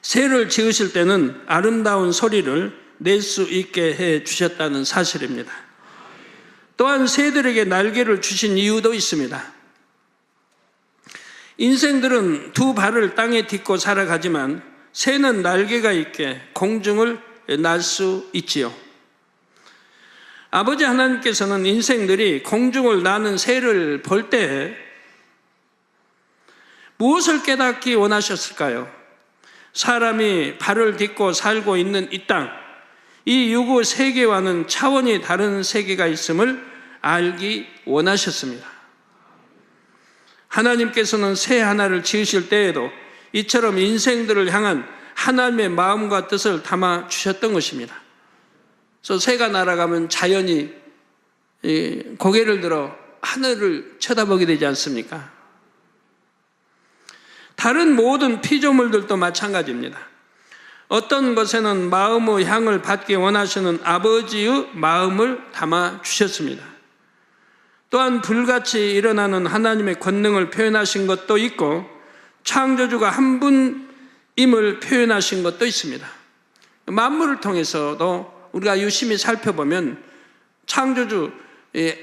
새를 지으실 때는 아름다운 소리를 낼 수 있게 해 주셨다는 사실입니다. 또한 새들에게 날개를 주신 이유도 있습니다. 인생들은 두 발을 땅에 딛고 살아가지만 새는 날개가 있게 공중을 날 수 있지요. 아버지 하나님께서는 인생들이 공중을 나는 새를 볼 때 무엇을 깨닫기 원하셨을까요? 사람이 발을 딛고 살고 있는 이 땅, 이 유구 세계와는 차원이 다른 세계가 있음을 알기 원하셨습니다. 하나님께서는 새 하나를 지으실 때에도 이처럼 인생들을 향한 하나님의 마음과 뜻을 담아 주셨던 것입니다. 그래서 새가 날아가면 자연이 고개를 들어 하늘을 쳐다보게 되지 않습니까? 다른 모든 피조물들도 마찬가지입니다. 어떤 것에는 마음의 향을 받기 원하시는 아버지의 마음을 담아 주셨습니다. 또한 불같이 일어나는 하나님의 권능을 표현하신 것도 있고 창조주가 한 분임을 표현하신 것도 있습니다. 만물을 통해서도 우리가 유심히 살펴보면 창조주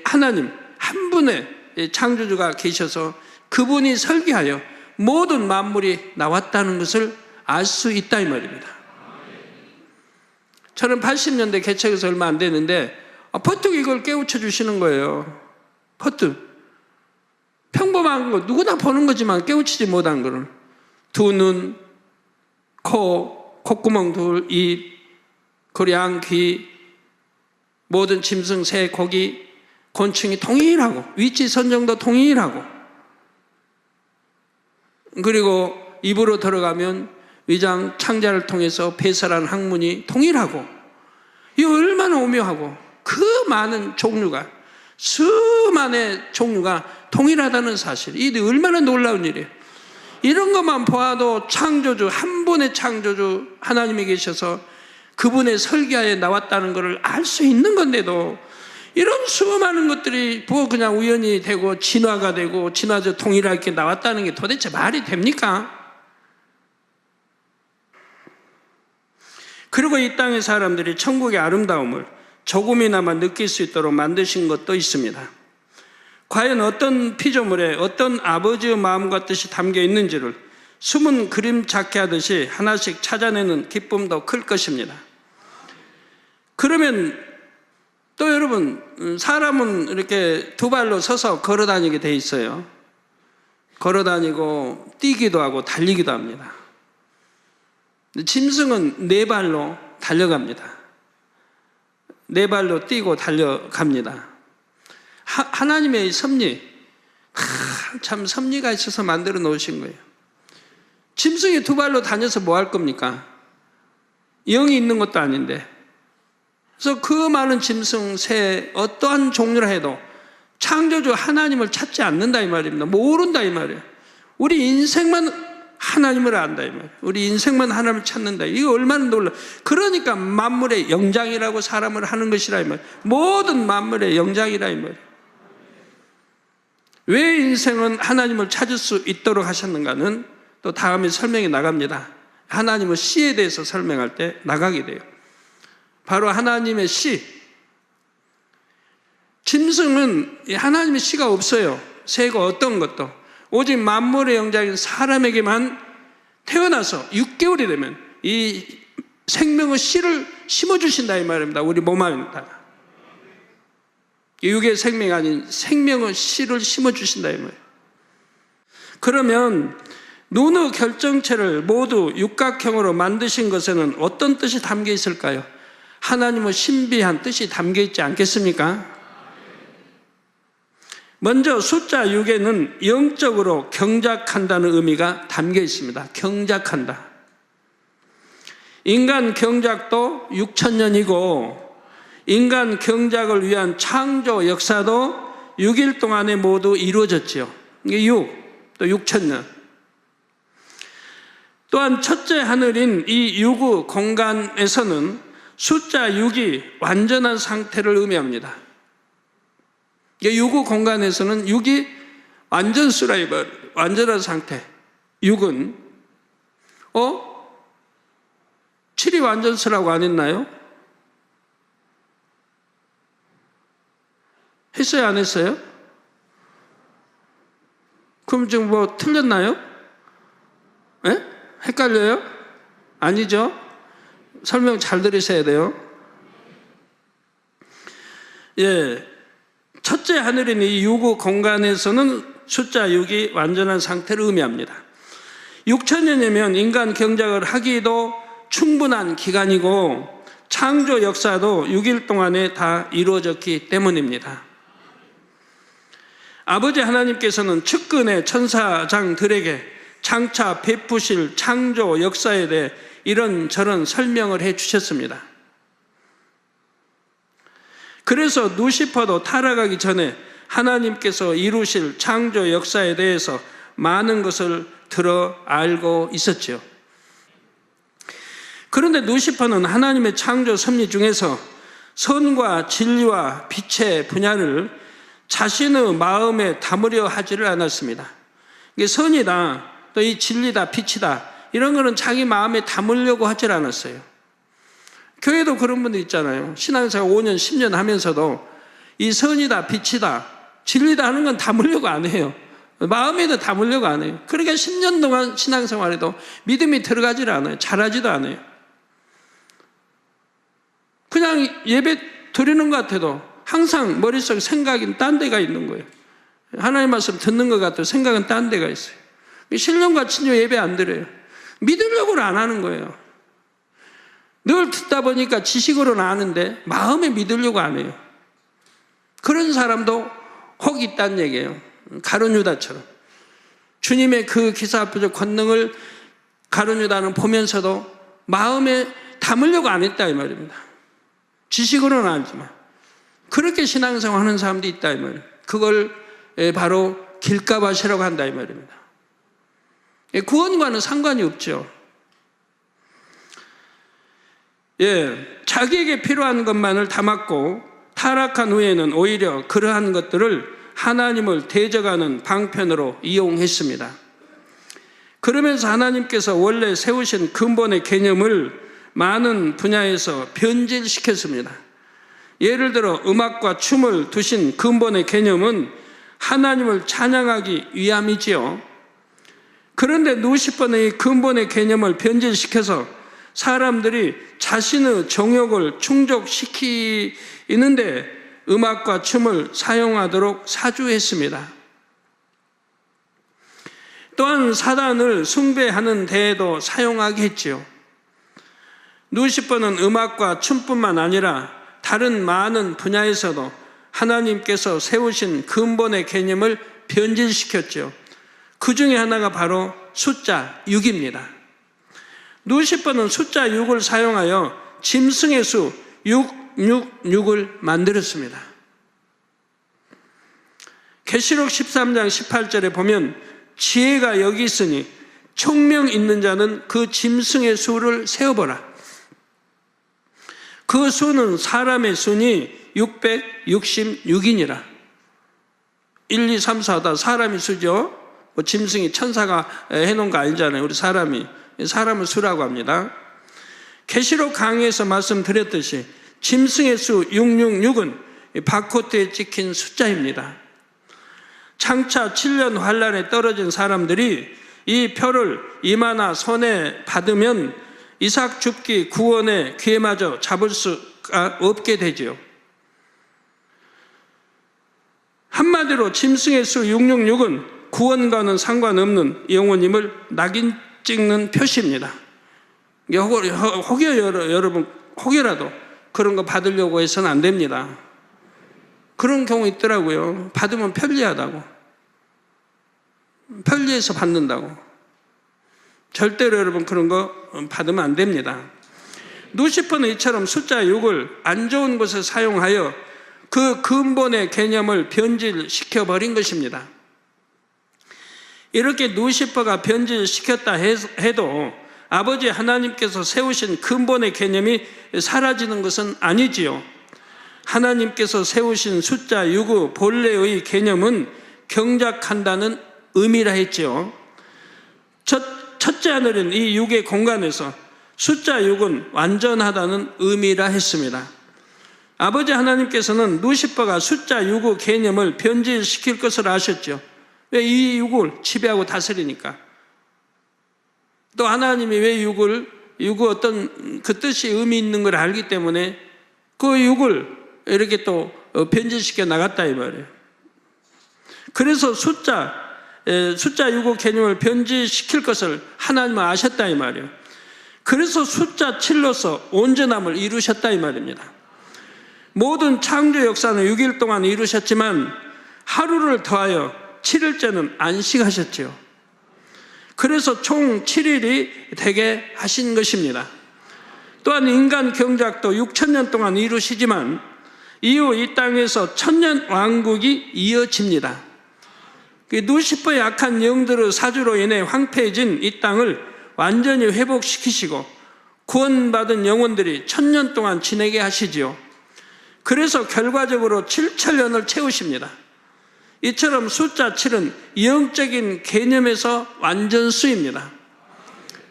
하나님 한 분의 창조주가 계셔서 그분이 설계하여 모든 만물이 나왔다는 것을 알 수 있다 이 말입니다. 저는 80년대 개척해서 얼마 안 됐는데 퍼뜩 이걸 깨우쳐 주시는 거예요. 퍼뜩 평범한 거 누구나 보는 거지만 깨우치지 못한 거를 두 눈, 코, 콧구멍 둘, 입, 고량, 귀, 모든 짐승, 새, 고기, 곤충이 동일하고 위치 선정도 동일하고 그리고 입으로 들어가면 위장 창자를 통해서 배설한 학문이 동일하고 이 얼마나 오묘하고 그 많은 종류가 수만의 종류가 동일하다는 사실 이 얼마나 놀라운 일이에요. 이런 것만 보아도 창조주 한 분의 창조주 하나님이 계셔서 그분의 설계하에 나왔다는 것을 알 수 있는 건데도 이런 수많은 것들이 뭐 그냥 우연히 되고 진화가 되고 진화적 동일하게 나왔다는 게 도대체 말이 됩니까? 그리고 이 땅의 사람들이 천국의 아름다움을 조금이나마 느낄 수 있도록 만드신 것도 있습니다. 과연 어떤 피조물에 어떤 아버지의 마음과 뜻이 담겨 있는지를 숨은 그림찾기 하듯이 하나씩 찾아내는 기쁨도 클 것입니다. 그러면 또 여러분 사람은 이렇게 두 발로 서서 걸어 다니게 돼 있어요. 걸어 다니고 뛰기도 하고 달리기도 합니다. 짐승은 네 발로 달려갑니다. 네 발로 뛰고 달려갑니다. 하나님의 섭리, 참 섭리가 있어서 만들어 놓으신 거예요. 짐승이 두 발로 다녀서 뭐 할 겁니까? 영이 있는 것도 아닌데. 그래서 그 많은 짐승, 새, 어떠한 종류라 해도 창조주 하나님을 찾지 않는다 이 말입니다. 모른다 이 말이에요. 우리 인생만 하나님을 안다 이 말이에요. 우리 인생만 하나님을 찾는다. 이거 얼마나 놀라. 그러니까 만물의 영장이라고 사람을 하는 것이라 이 말이에요. 모든 만물의 영장이라 이 말이에요. 왜 인생은 하나님을 찾을 수 있도록 하셨는가는 또 다음에 설명이 나갑니다. 하나님의 씨에 대해서 설명할 때 나가게 돼요. 바로 하나님의 씨. 짐승은 하나님의 씨가 없어요. 새가 어떤 것도. 오직 만물의 영장인 사람에게만 태어나서 6개월이 되면 이 생명의 씨를 심어주신다 이 말입니다. 우리 몸 안에다. 육의 생명이 아닌 생명의 씨를 심어주신다 이 말이에요. 그러면 눈의 결정체를 모두 육각형으로 만드신 것에는 어떤 뜻이 담겨 있을까요? 하나님의 신비한 뜻이 담겨 있지 않겠습니까? 먼저 숫자 6에는 영적으로 경작한다는 의미가 담겨 있습니다. 경작한다. 인간 경작도 6,000년이고 인간 경작을 위한 창조 역사도 6일 동안에 모두 이루어졌지요. 이게 6, 또 6,000년. 또한 첫째 하늘인 이 유구 공간에서는 숫자 6이 완전한 상태를 의미합니다. 유구 공간에서는 6이 완전수라 이 말, 완전한 상태. 6은 7이 완전수라고 안 했나요? 했어요, 안 했어요? 그럼 지금 뭐 틀렸나요? 예? 헷갈려요? 아니죠? 설명 잘 들으셔야 돼요. 예. 첫째 하늘인 이 유구 공간에서는 숫자 6이 완전한 상태를 의미합니다. 6,000년이면 인간 경작을 하기도 충분한 기간이고 창조 역사도 6일 동안에 다 이루어졌기 때문입니다. 아버지 하나님께서는 측근의 천사장들에게 장차 베푸실 창조 역사에 대해 이런저런 설명을 해 주셨습니다. 그래서 누시퍼도 타락하기 전에 하나님께서 이루실 창조 역사에 대해서 많은 것을 들어 알고 있었죠. 그런데 누시퍼는 하나님의 창조 섭리 중에서 선과 진리와 빛의 분야를 자신의 마음에 담으려 하지를 않았습니다. 이게 선이다, 또 이 진리다, 빛이다 이런 거는 자기 마음에 담으려고 하질 않았어요. 교회도 그런 분들 있잖아요. 신앙생활 5년, 10년 하면서도 이 선이다, 빛이다, 진리다 하는 건 담으려고 안 해요. 마음에도 담으려고 안 해요. 그러니까 10년 동안 신앙생활에도 믿음이 들어가질 않아요. 잘하지도 않아요. 그냥 예배 드리는 것 같아도 항상 머릿속에 생각이 딴 데가 있는 거예요. 하나님 말씀 듣는 것 같아도 생각은 딴 데가 있어요. 신령과 친교 예배 안 드려요. 믿으려고는 안 하는 거예요. 늘 듣다 보니까 지식으로는 아는데 마음에 믿으려고 안 해요. 그런 사람도 혹 있다는 얘기예요. 가룟 유다처럼. 주님의 그 기사합주적 권능을 가룟 유다는 보면서도 마음에 담으려고 안 했다 이 말입니다. 지식으로는 알지만 그렇게 신앙생활 하는 사람도 있다 이 말이에요. 그걸 바로 길가밭이라고 한다 이 말입니다. 구원과는 상관이 없죠. 자기에게 필요한 것만을 담았고 타락한 후에는 오히려 그러한 것들을 하나님을 대적하는 방편으로 이용했습니다. 그러면서 하나님께서 원래 세우신 근본의 개념을 많은 분야에서 변질시켰습니다. 예를 들어 음악과 춤을 두신 근본의 개념은 하나님을 찬양하기 위함이지요. 그런데 누시퍼는 근본의 개념을 변질시켜서 사람들이 자신의 정욕을 충족시키는데 음악과 춤을 사용하도록 사주했습니다. 또한 사단을 숭배하는 데에도 사용하게 했지요. 누시퍼는 음악과 춤뿐만 아니라 다른 많은 분야에서도 하나님께서 세우신 근본의 개념을 변질시켰죠. 그 중에 하나가 바로 숫자 6입니다. 누시퍼는 숫자 6을 사용하여 짐승의 수 666을 만들었습니다. 계시록 13장 18절에 보면 지혜가 여기 있으니 총명 있는 자는 그 짐승의 수를 세어보라. 그 수는 사람의 수니 666이니라. 1, 2, 3, 4다 사람이 수죠. 뭐 짐승이 천사가 해놓은 거 아니잖아요. 우리 사람을 수라고 합니다. 계시록 강의에서 말씀드렸듯이 짐승의 수 666은 바코트에 찍힌 숫자입니다. 장차 7년 환란에 떨어진 사람들이 이 표를 이마나 손에 받으면 이삭 줍기 구원의 기회마저 잡을 수가 없게 되지요. 한마디로 짐승의 수 666은 구원과는 상관없는 영혼임을 낙인 찍는 표시입니다. 여러분 혹여라도 그런 거 받으려고 해서는 안 됩니다. 그런 경우 있더라고요. 받으면 편리하다고. 편리해서 받는다고. 절대로 여러분 그런 거 받으면 안 됩니다. 루시퍼는 이처럼 숫자 6을 안 좋은 것에 사용하여 그 근본의 개념을 변질시켜버린 것입니다. 이렇게 루시퍼가 변질시켰다 해도 아버지 하나님께서 세우신 근본의 개념이 사라지는 것은 아니지요. 하나님께서 세우신 숫자 6의 본래의 개념은 경작한다는 의미라 했지요. 첫째 하늘은 이 6의 공간에서 숫자 6은 완전하다는 의미라 했습니다. 아버지 하나님께서는 루시퍼가 숫자 6의 개념을 변질시킬 것을 아셨죠. 왜 이 6을 지배하고 다스리니까. 또 하나님이 왜 6의 어떤 그 뜻이 의미 있는 걸 알기 때문에 그 6을 이렇게 또 변질시켜 나갔다 이 말이에요. 그래서 숫자 6의 개념을 변질시킬 것을 하나님은 아셨다 이 말이에요. 그래서 숫자 7로서 온전함을 이루셨다 이 말입니다. 모든 창조 역사는 6일 동안 이루셨지만 하루를 더하여 7일째는 안식하셨지요. 그래서 총 7일이 되게 하신 것입니다. 또한 인간 경작도 6,000년 동안 이루시지만 이후 이 땅에서 1000년 왕국이 이어집니다. 루시퍼의 악한 영들의 사주로 인해 황폐해진 이 땅을 완전히 회복시키시고 구원받은 영혼들이 1000년 동안 지내게 하시지요. 그래서 결과적으로 7,000년을 채우십니다. 이처럼 숫자 7은 영적인 개념에서 완전수입니다.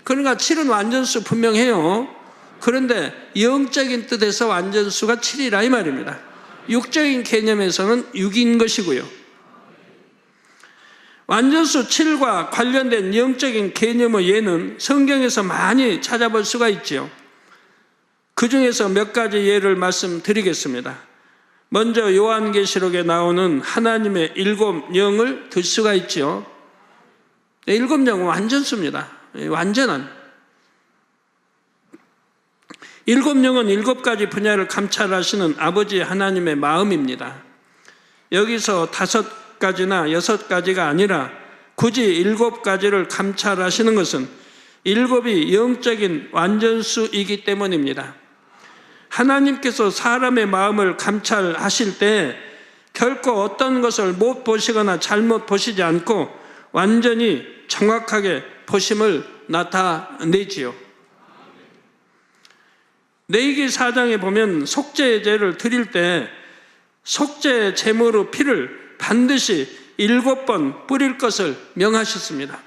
그러니까 7은 완전수 분명해요. 그런데 영적인 뜻에서 완전수가 7이라 이 말입니다. 육적인 개념에서는 6인 것이고요. 완전수 7과 관련된 영적인 개념의 예는 성경에서 많이 찾아볼 수가 있지요. 그 중에서 몇 가지 예를 말씀드리겠습니다. 먼저 요한계시록에 나오는 하나님의 7영을 들 수가 있죠. 7영은 완전수입니다. 완전한. 7영은 7가지 분야를 감찰하시는 아버지 하나님의 마음입니다. 여기서 5가지나 6가지가 아니라 굳이 7가지를 감찰하시는 것은 7이 영적인 완전수이기 때문입니다. 하나님께서 사람의 마음을 감찰하실 때 결코 어떤 것을 못 보시거나 잘못 보시지 않고 완전히 정확하게 보심을 나타내지요. 레위기 4장에 보면 속죄제를 드릴 때 속죄 제물의 피를 반드시 7번 뿌릴 것을 명하셨습니다.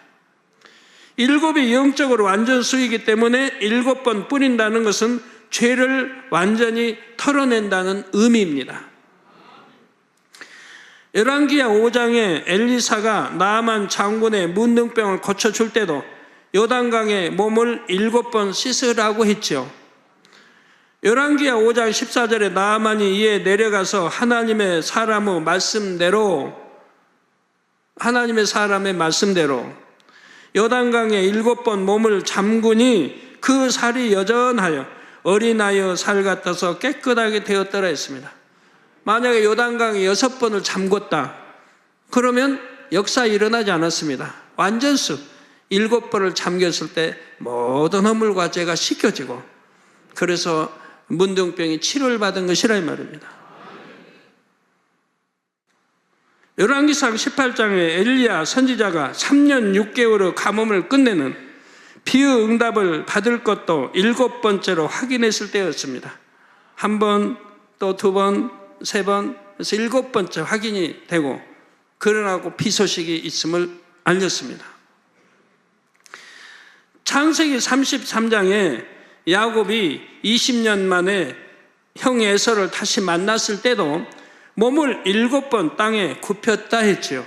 7이 영적으로 완전수이기 때문에 7번 뿌린다는 것은 죄를 완전히 털어낸다는 의미입니다. 열왕기하 5장에 엘리사가 나아만 장군의 문둥병을 고쳐줄 때도 요단강에 몸을 7번 씻으라고 했죠. 열왕기하 5장 14절에 나아만이 이에 내려가서 하나님의 사람의 말씀대로 요단강에 7번 몸을 잠그니 그 살이 여전하여 어린아이의 살 같아서 깨끗하게 되었더라 했습니다. 만약에 요단강에 6번을 잠궜다 그러면 역사 일어나지 않았습니다. 완전수 7번을 잠겼을 때 모든 허물과 죄가 씻겨지고 그래서 문둥병이 치료를 받은 것이라 이 말입니다. 열왕기상 18장에 엘리야 선지자가 3년 6개월의 가뭄을 끝내는 비의 응답을 받을 것도 7번째로 확인했을 때였습니다. 한 번, 또 2번, 3번, 그래서 7번째 확인이 되고 그러나고 비 소식이 있음을 알렸습니다. 창세기 33장에 야곱이 20년 만에 형 에서를 다시 만났을 때도 몸을 7번 땅에 굽혔다 했지요.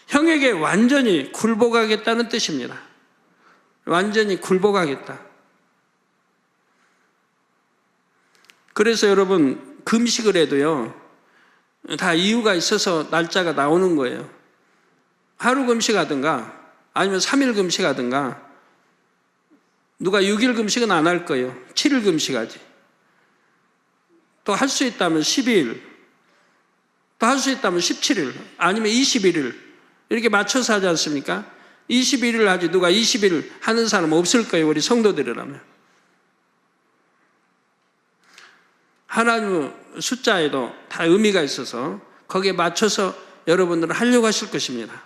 형에게 완전히 굴복하겠다는 뜻입니다. 완전히 굴복하겠다. 그래서 여러분 금식을 해도요 다 이유가 있어서 날짜가 나오는 거예요. 하루 금식하든가 아니면 3일 금식하든가, 누가 6일 금식은 안 할 거예요. 7일 금식하지. 또 할 수 있다면 12일, 또 할 수 있다면 17일, 아니면 21일 이렇게 맞춰서 하지 않습니까? 21일 하지 누가 20일 하는 사람 없을 거예요. 우리 성도들이라면. 하나님의 숫자에도 다 의미가 있어서 거기에 맞춰서 여러분들은 하려고 하실 것입니다.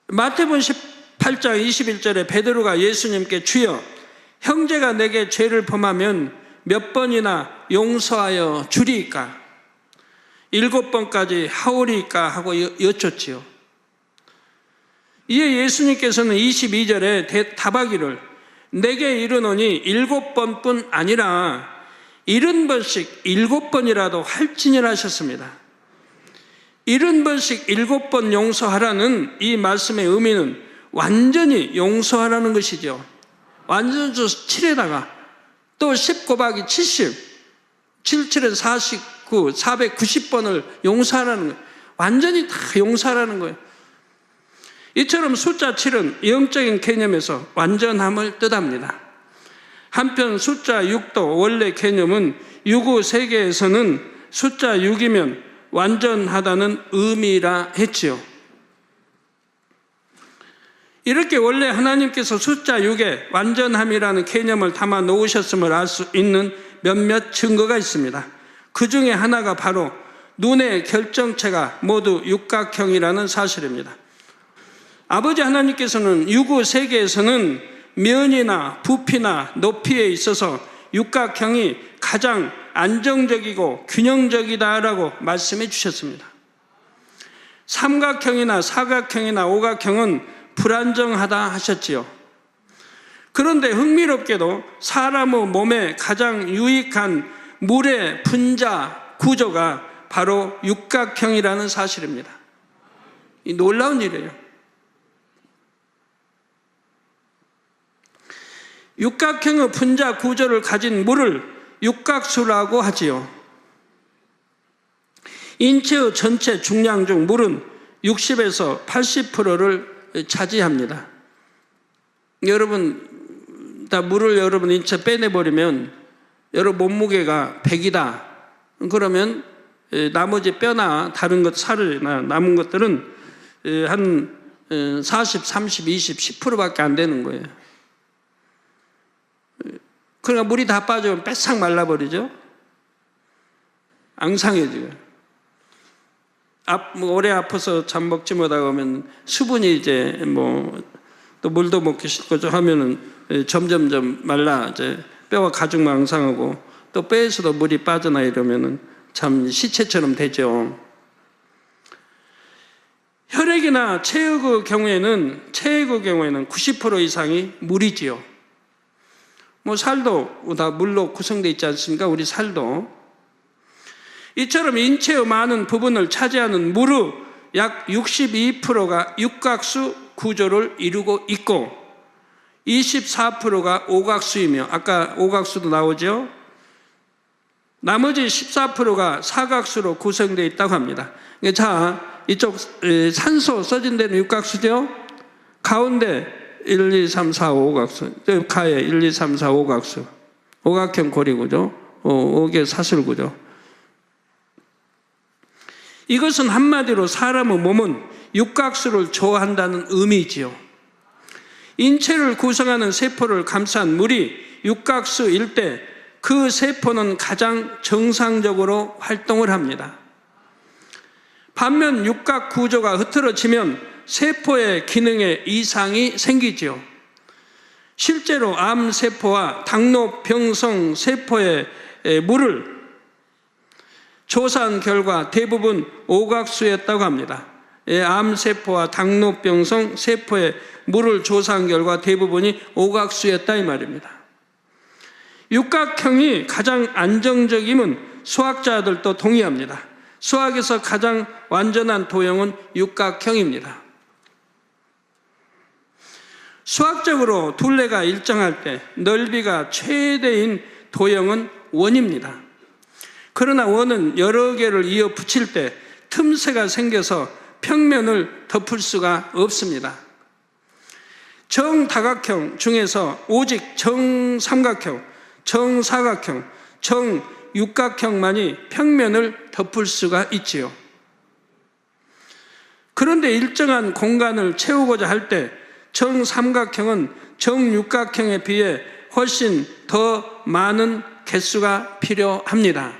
마태복음 18장 21절에 베드로가 예수님께 주여 형제가 내게 죄를 범하면 몇 번이나 용서하여 주리이까? 7번까지 하오리이까? 하고 여쭙지요. 이에 예수님께서는 22절에 답하기를 내게 이르노니 7번뿐 아니라 70번씩 7번이라도 할지니라 하셨습니다. 70번씩 7번 용서하라는 이 말씀의 의미는 완전히 용서하라는 것이죠. 완전 7에다가 또 10 곱하기 70, 77은 49, 490번을 용서하라는 거예요. 완전히 다 용서하라는 거예요. 이처럼 숫자 7은 영적인 개념에서 완전함을 뜻합니다. 한편 숫자 6도 원래 개념은 유구 세계에서는 숫자 6이면 완전하다는 의미라 했지요. 이렇게 원래 하나님께서 숫자 6에 완전함이라는 개념을 담아 놓으셨음을 알 수 있는 몇몇 증거가 있습니다. 그 중에 하나가 바로 눈의 결정체가 모두 육각형이라는 사실입니다. 아버지 하나님께서는 유구 세계에서는 면이나 부피나 높이에 있어서 육각형이 가장 안정적이고 균형적이다라고 말씀해 주셨습니다. 삼각형이나 사각형이나 오각형은 불안정하다 하셨지요. 그런데 흥미롭게도 사람의 몸에 가장 유익한 물의 분자 구조가 바로 육각형이라는 사실입니다. 이 놀라운 일이에요. 육각형의 분자 구조를 가진 물을 육각수라고 하지요. 인체의 전체 중량 중 물은 60에서 80%를 차지합니다. 여러분 다 물을 여러분 인체 빼내버리면 여러분 몸무게가 100이다. 그러면 나머지 뼈나 다른 것 살이나 남은 것들은 한 40, 30, 20, 10%밖에 안 되는 거예요. 그러니까 물이 다 빠지면 빼싹 말라버리죠. 앙상해지고. 오래 아파서 잠 먹지 못하고 하면 수분이 이제 또 물도 먹기 싫고 좀 하면은 점점점 말라 이제 뼈가 가죽만 앙상하고 또 뼈에서도 물이 빠져나 이러면은 참 시체처럼 되죠. 혈액이나 체액의 경우에는 90% 이상이 물이지요. 살도 다 물로 구성되어 있지 않습니까? 우리 살도. 이처럼 인체의 많은 부분을 차지하는 물의 약 62%가 육각수 구조를 이루고 있고 24%가 오각수이며 아까 오각수도 나오죠. 나머지 14%가 사각수로 구성되어 있다고 합니다. 자, 이쪽 산소 써진 데는 육각수죠. 가운데 1, 2, 3, 4, 5각수. 가에 1, 2, 3, 4, 5각수. 오각형 고리구조. 5개 사슬구조. 이것은 한마디로 사람의 몸은 육각수를 좋아한다는 의미지요. 인체를 구성하는 세포를 감싼 물이 육각수일 때 그 세포는 가장 정상적으로 활동을 합니다. 반면 육각 구조가 흐트러지면 세포의 기능에 이상이 생기지요. 실제로 암세포와 당뇨병성 세포의 물을 조사한 결과 대부분 오각수였다고 합니다. 암세포와 당뇨병성 세포의 물을 조사한 결과 대부분이 오각수였다 이 말입니다. 육각형이 가장 안정적임은 수학자들도 동의합니다. 수학에서 가장 완전한 도형은 육각형입니다. 수학적으로 둘레가 일정할 때 넓이가 최대인 도형은 원입니다. 그러나 원은 여러 개를 이어 붙일 때 틈새가 생겨서 평면을 덮을 수가 없습니다. 정다각형 중에서 오직 정삼각형, 정사각형, 정육각형만이 평면을 덮을 수가 있지요. 그런데 일정한 공간을 채우고자 할 때 정삼각형은 정육각형에 비해 훨씬 더 많은 개수가 필요합니다.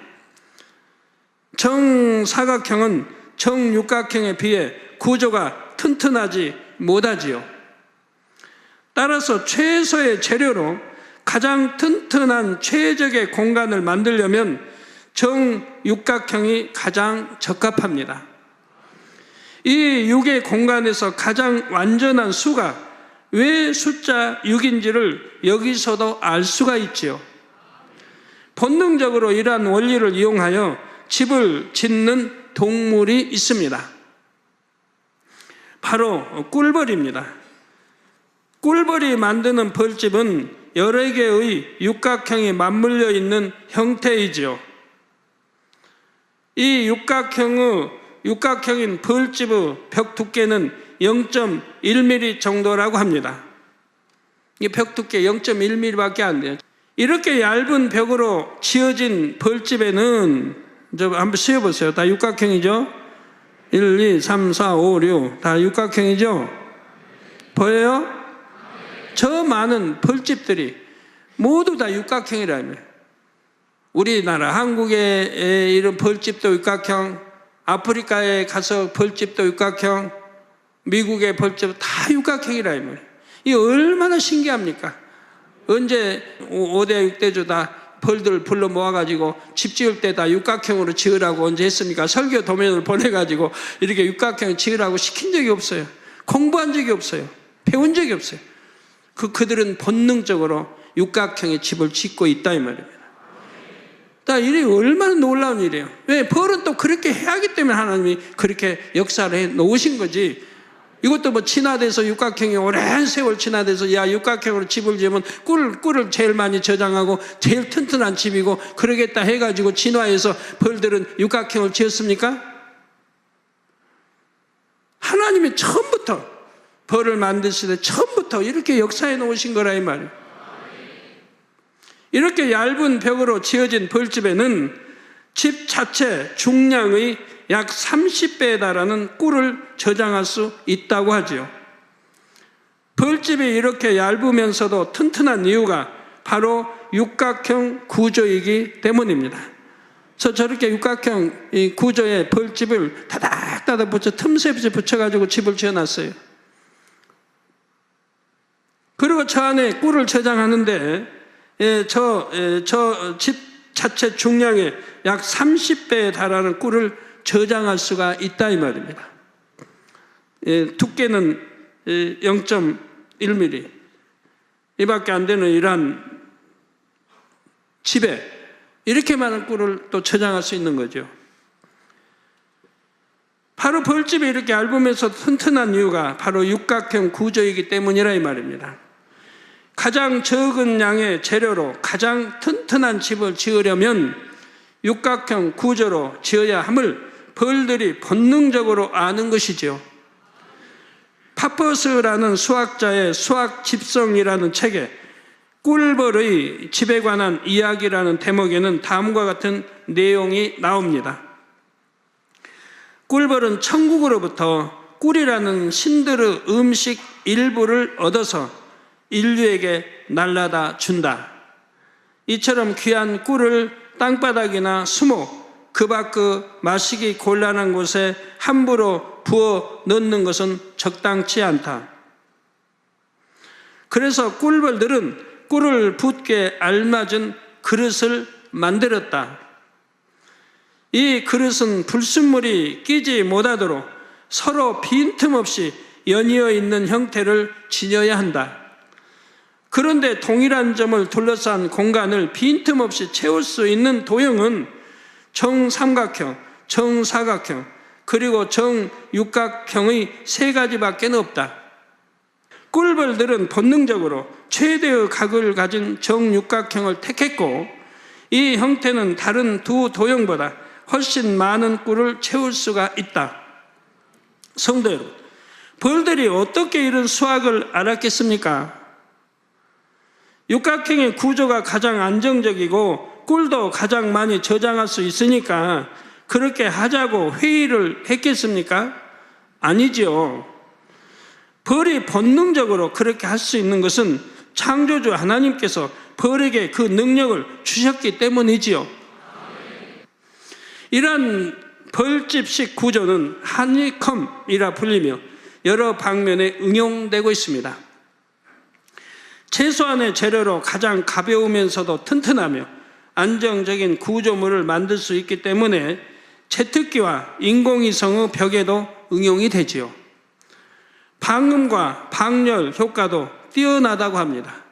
정사각형은 정육각형에 비해 구조가 튼튼하지 못하지요. 따라서 최소의 재료로 가장 튼튼한 최적의 공간을 만들려면 정육각형이 가장 적합합니다. 이 6의 공간에서 가장 완전한 수가 왜 숫자 6인지를 여기서도 알 수가 있지요. 본능적으로 이러한 원리를 이용하여 집을 짓는 동물이 있습니다. 바로 꿀벌입니다. 꿀벌이 만드는 벌집은 여러 개의 육각형이 맞물려 있는 형태이지요. 이 육각형인 벌집의 벽 두께는 0.1mm 정도라고 합니다. 이 벽 두께 0.1mm밖에 안 돼요. 이렇게 얇은 벽으로 지어진 벌집에는 한번 씌워보세요. 다 육각형이죠? 1, 2, 3, 4, 5, 6 다 육각형이죠? 보여요? 저 많은 벌집들이 모두 다 육각형이라며. 우리나라 한국의 이런 벌집도 육각형, 아프리카에 가서 벌집도 육각형, 미국의 벌집 다 육각형이라며. 이게 얼마나 신기합니까? 언제 5대 6대주 다 벌들 불러 모아가지고 집 지을 때 다 육각형으로 지으라고 언제 했습니까? 설교 도면을 보내가지고 이렇게 육각형 지으라고 시킨 적이 없어요. 공부한 적이 없어요. 배운 적이 없어요. 그들은 본능적으로 육각형의 집을 짓고 있다 이 말입니다. 이게 얼마나 놀라운 일이에요. 왜? 벌은 또 그렇게 해야 하기 때문에 하나님이 그렇게 역사를 해 놓으신 거지. 이것도 뭐 진화돼서 육각형이 오랜 세월 진화돼서 야 육각형으로 집을 지으면 꿀을 제일 많이 저장하고 제일 튼튼한 집이고 그러겠다 해가지고 진화해서 벌들은 육각형을 지었습니까? 하나님이 처음부터 벌을 만드실 때 처음부터 이렇게 역사해 놓으신 거라 이 말이에요. 이렇게 얇은 벽으로 지어진 벌집에는 집 자체 중량의 약 30배에 달하는 꿀을 저장할 수 있다고 하지요. 벌집이 이렇게 얇으면서도 튼튼한 이유가 바로 육각형 구조이기 때문입니다. 그래서 저렇게 육각형 이 구조의 벌집을 다닥다닥 붙여 틈새 붙여가지고 집을 지어놨어요. 그리고 저 안에 꿀을 저장하는데 저 집 자체 중량의 약 30배에 달하는 꿀을 저장할 수가 있다 이 말입니다. 두께는 0.1mm 이밖에 안 되는 이러한 집에 이렇게 많은 꿀을 또 저장할 수 있는 거죠. 바로 벌집이 이렇게 얇으면서 튼튼한 이유가 바로 육각형 구조이기 때문이라 이 말입니다. 가장 적은 양의 재료로 가장 튼튼한 집을 지으려면 육각형 구조로 지어야 함을 벌들이 본능적으로 아는 것이지요. 파퍼스라는 수학자의 수학 집성이라는 책에 꿀벌의 집에 관한 이야기라는 대목에는 다음과 같은 내용이 나옵니다. 꿀벌은 천국으로부터 꿀이라는 신들의 음식 일부를 얻어서 인류에게 날라다 준다. 이처럼 귀한 꿀을 땅바닥이나 수목, 그 밖의 마시기 곤란한 곳에 함부로 부어 넣는 것은 적당치 않다. 그래서 꿀벌들은 꿀을 붓게 알맞은 그릇을 만들었다. 이 그릇은 불순물이 끼지 못하도록 서로 빈틈없이 연이어 있는 형태를 지녀야 한다. 그런데 동일한 점을 둘러싼 공간을 빈틈없이 채울 수 있는 도형은 정삼각형, 정사각형, 그리고 정육각형의 세 가지밖에 없다. 꿀벌들은 본능적으로 최대의 각을 가진 정육각형을 택했고, 이 형태는 다른 두 도형보다 훨씬 많은 꿀을 채울 수가 있다. 성도 여러분, 벌들이 어떻게 이런 수학을 알았겠습니까? 육각형의 구조가 가장 안정적이고 꿀도 가장 많이 저장할 수 있으니까 그렇게 하자고 회의를 했겠습니까? 아니죠. 벌이 본능적으로 그렇게 할 수 있는 것은 창조주 하나님께서 벌에게 그 능력을 주셨기 때문이지요. 이러한 벌집식 구조는 하니컴이라 불리며 여러 방면에 응용되고 있습니다. 최소한의 재료로 가장 가벼우면서도 튼튼하며 안정적인 구조물을 만들 수 있기 때문에 채특기와 인공위성의 벽에도 응용이 되지요. 방음과 방열 효과도 뛰어나다고 합니다.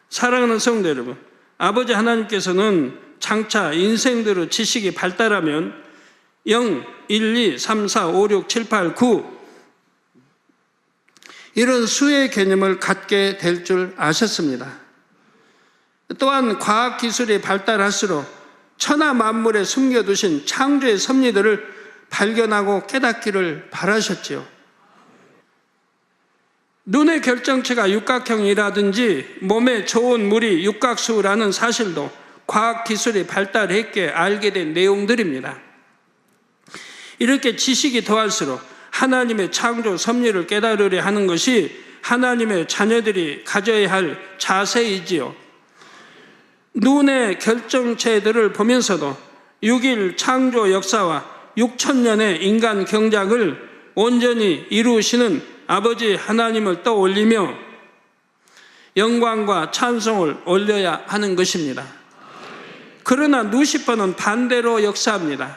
사랑하는 성도 여러분, 아버지 하나님께서는 장차 인생대로 지식이 발달하면 0, 1, 2, 3, 4, 5, 6, 7, 8, 9 이런 수의 개념을 갖게 될 줄 아셨습니다. 또한 과학기술이 발달할수록 천하 만물에 숨겨두신 창조의 섭리들을 발견하고 깨닫기를 바라셨지요. 눈의 결정체가 육각형이라든지 몸에 좋은 물이 육각수라는 사실도 과학기술이 발달했기에 알게 된 내용들입니다. 이렇게 지식이 더할수록 하나님의 창조 섭리를 깨달으려 하는 것이 하나님의 자녀들이 가져야 할 자세이지요. 눈의 결정체들을 보면서도 6일 창조 역사와 6천년의 인간 경작을 온전히 이루시는 아버지 하나님을 떠올리며 영광과 찬송을 올려야 하는 것입니다. 그러나 루시퍼는 반대로 역사합니다.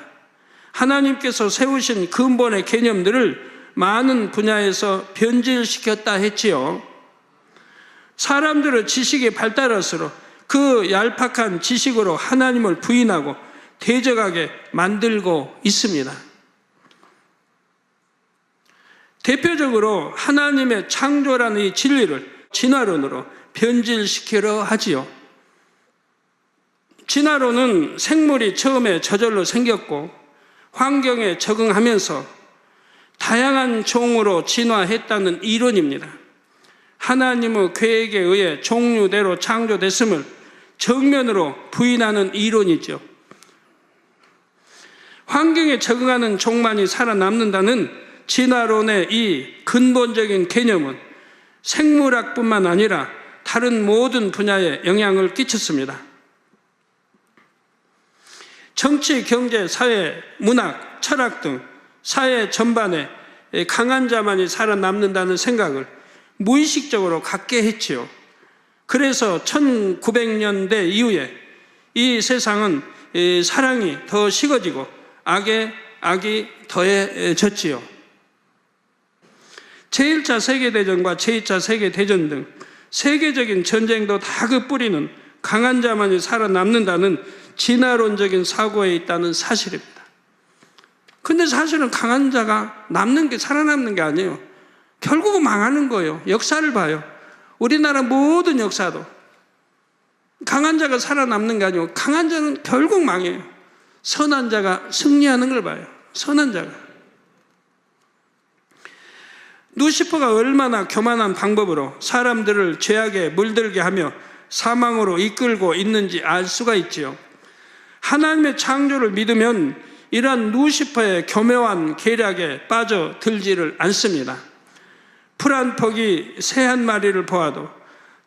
하나님께서 세우신 근본의 개념들을 많은 분야에서 변질시켰다 했지요. 사람들의 지식이 발달할수록 그 얄팍한 지식으로 하나님을 부인하고 대적하게 만들고 있습니다. 대표적으로 하나님의 창조라는 이 진리를 진화론으로 변질시키려 하지요. 진화론은 생물이 처음에 저절로 생겼고 환경에 적응하면서 다양한 종으로 진화했다는 이론입니다. 하나님의 계획에 의해 종류대로 창조됐음을 정면으로 부인하는 이론이죠. 환경에 적응하는 종만이 살아남는다는 진화론의 이 근본적인 개념은 생물학뿐만 아니라 다른 모든 분야에 영향을 끼쳤습니다. 정치, 경제, 사회, 문학, 철학 등 사회 전반에 강한 자만이 살아남는다는 생각을 무의식적으로 갖게 했지요. 그래서 1900년대 이후에 이 세상은 사랑이 더 식어지고 악이 더해졌지요. 제1차 세계대전과 제2차 세계대전 등 세계적인 전쟁도 다 그 뿌리는 강한 자만이 살아남는다는 진화론적인 사고에 있다는 사실입니다. 근데 사실은 강한 자가 살아남는 게 아니에요. 결국은 망하는 거예요. 역사를 봐요. 우리나라 모든 역사도 강한 자가 살아남는 게 아니고 강한 자는 결국 망해요. 선한 자가 승리하는 걸 봐요. 선한 자가. 루시퍼가 얼마나 교만한 방법으로 사람들을 죄악에 물들게 하며 사망으로 이끌고 있는지 알 수가 있지요. 하나님의 창조를 믿으면 이러한 루시퍼의 교묘한 계략에 빠져들지를 않습니다. 풀 한 포기 새 한 마리를 보아도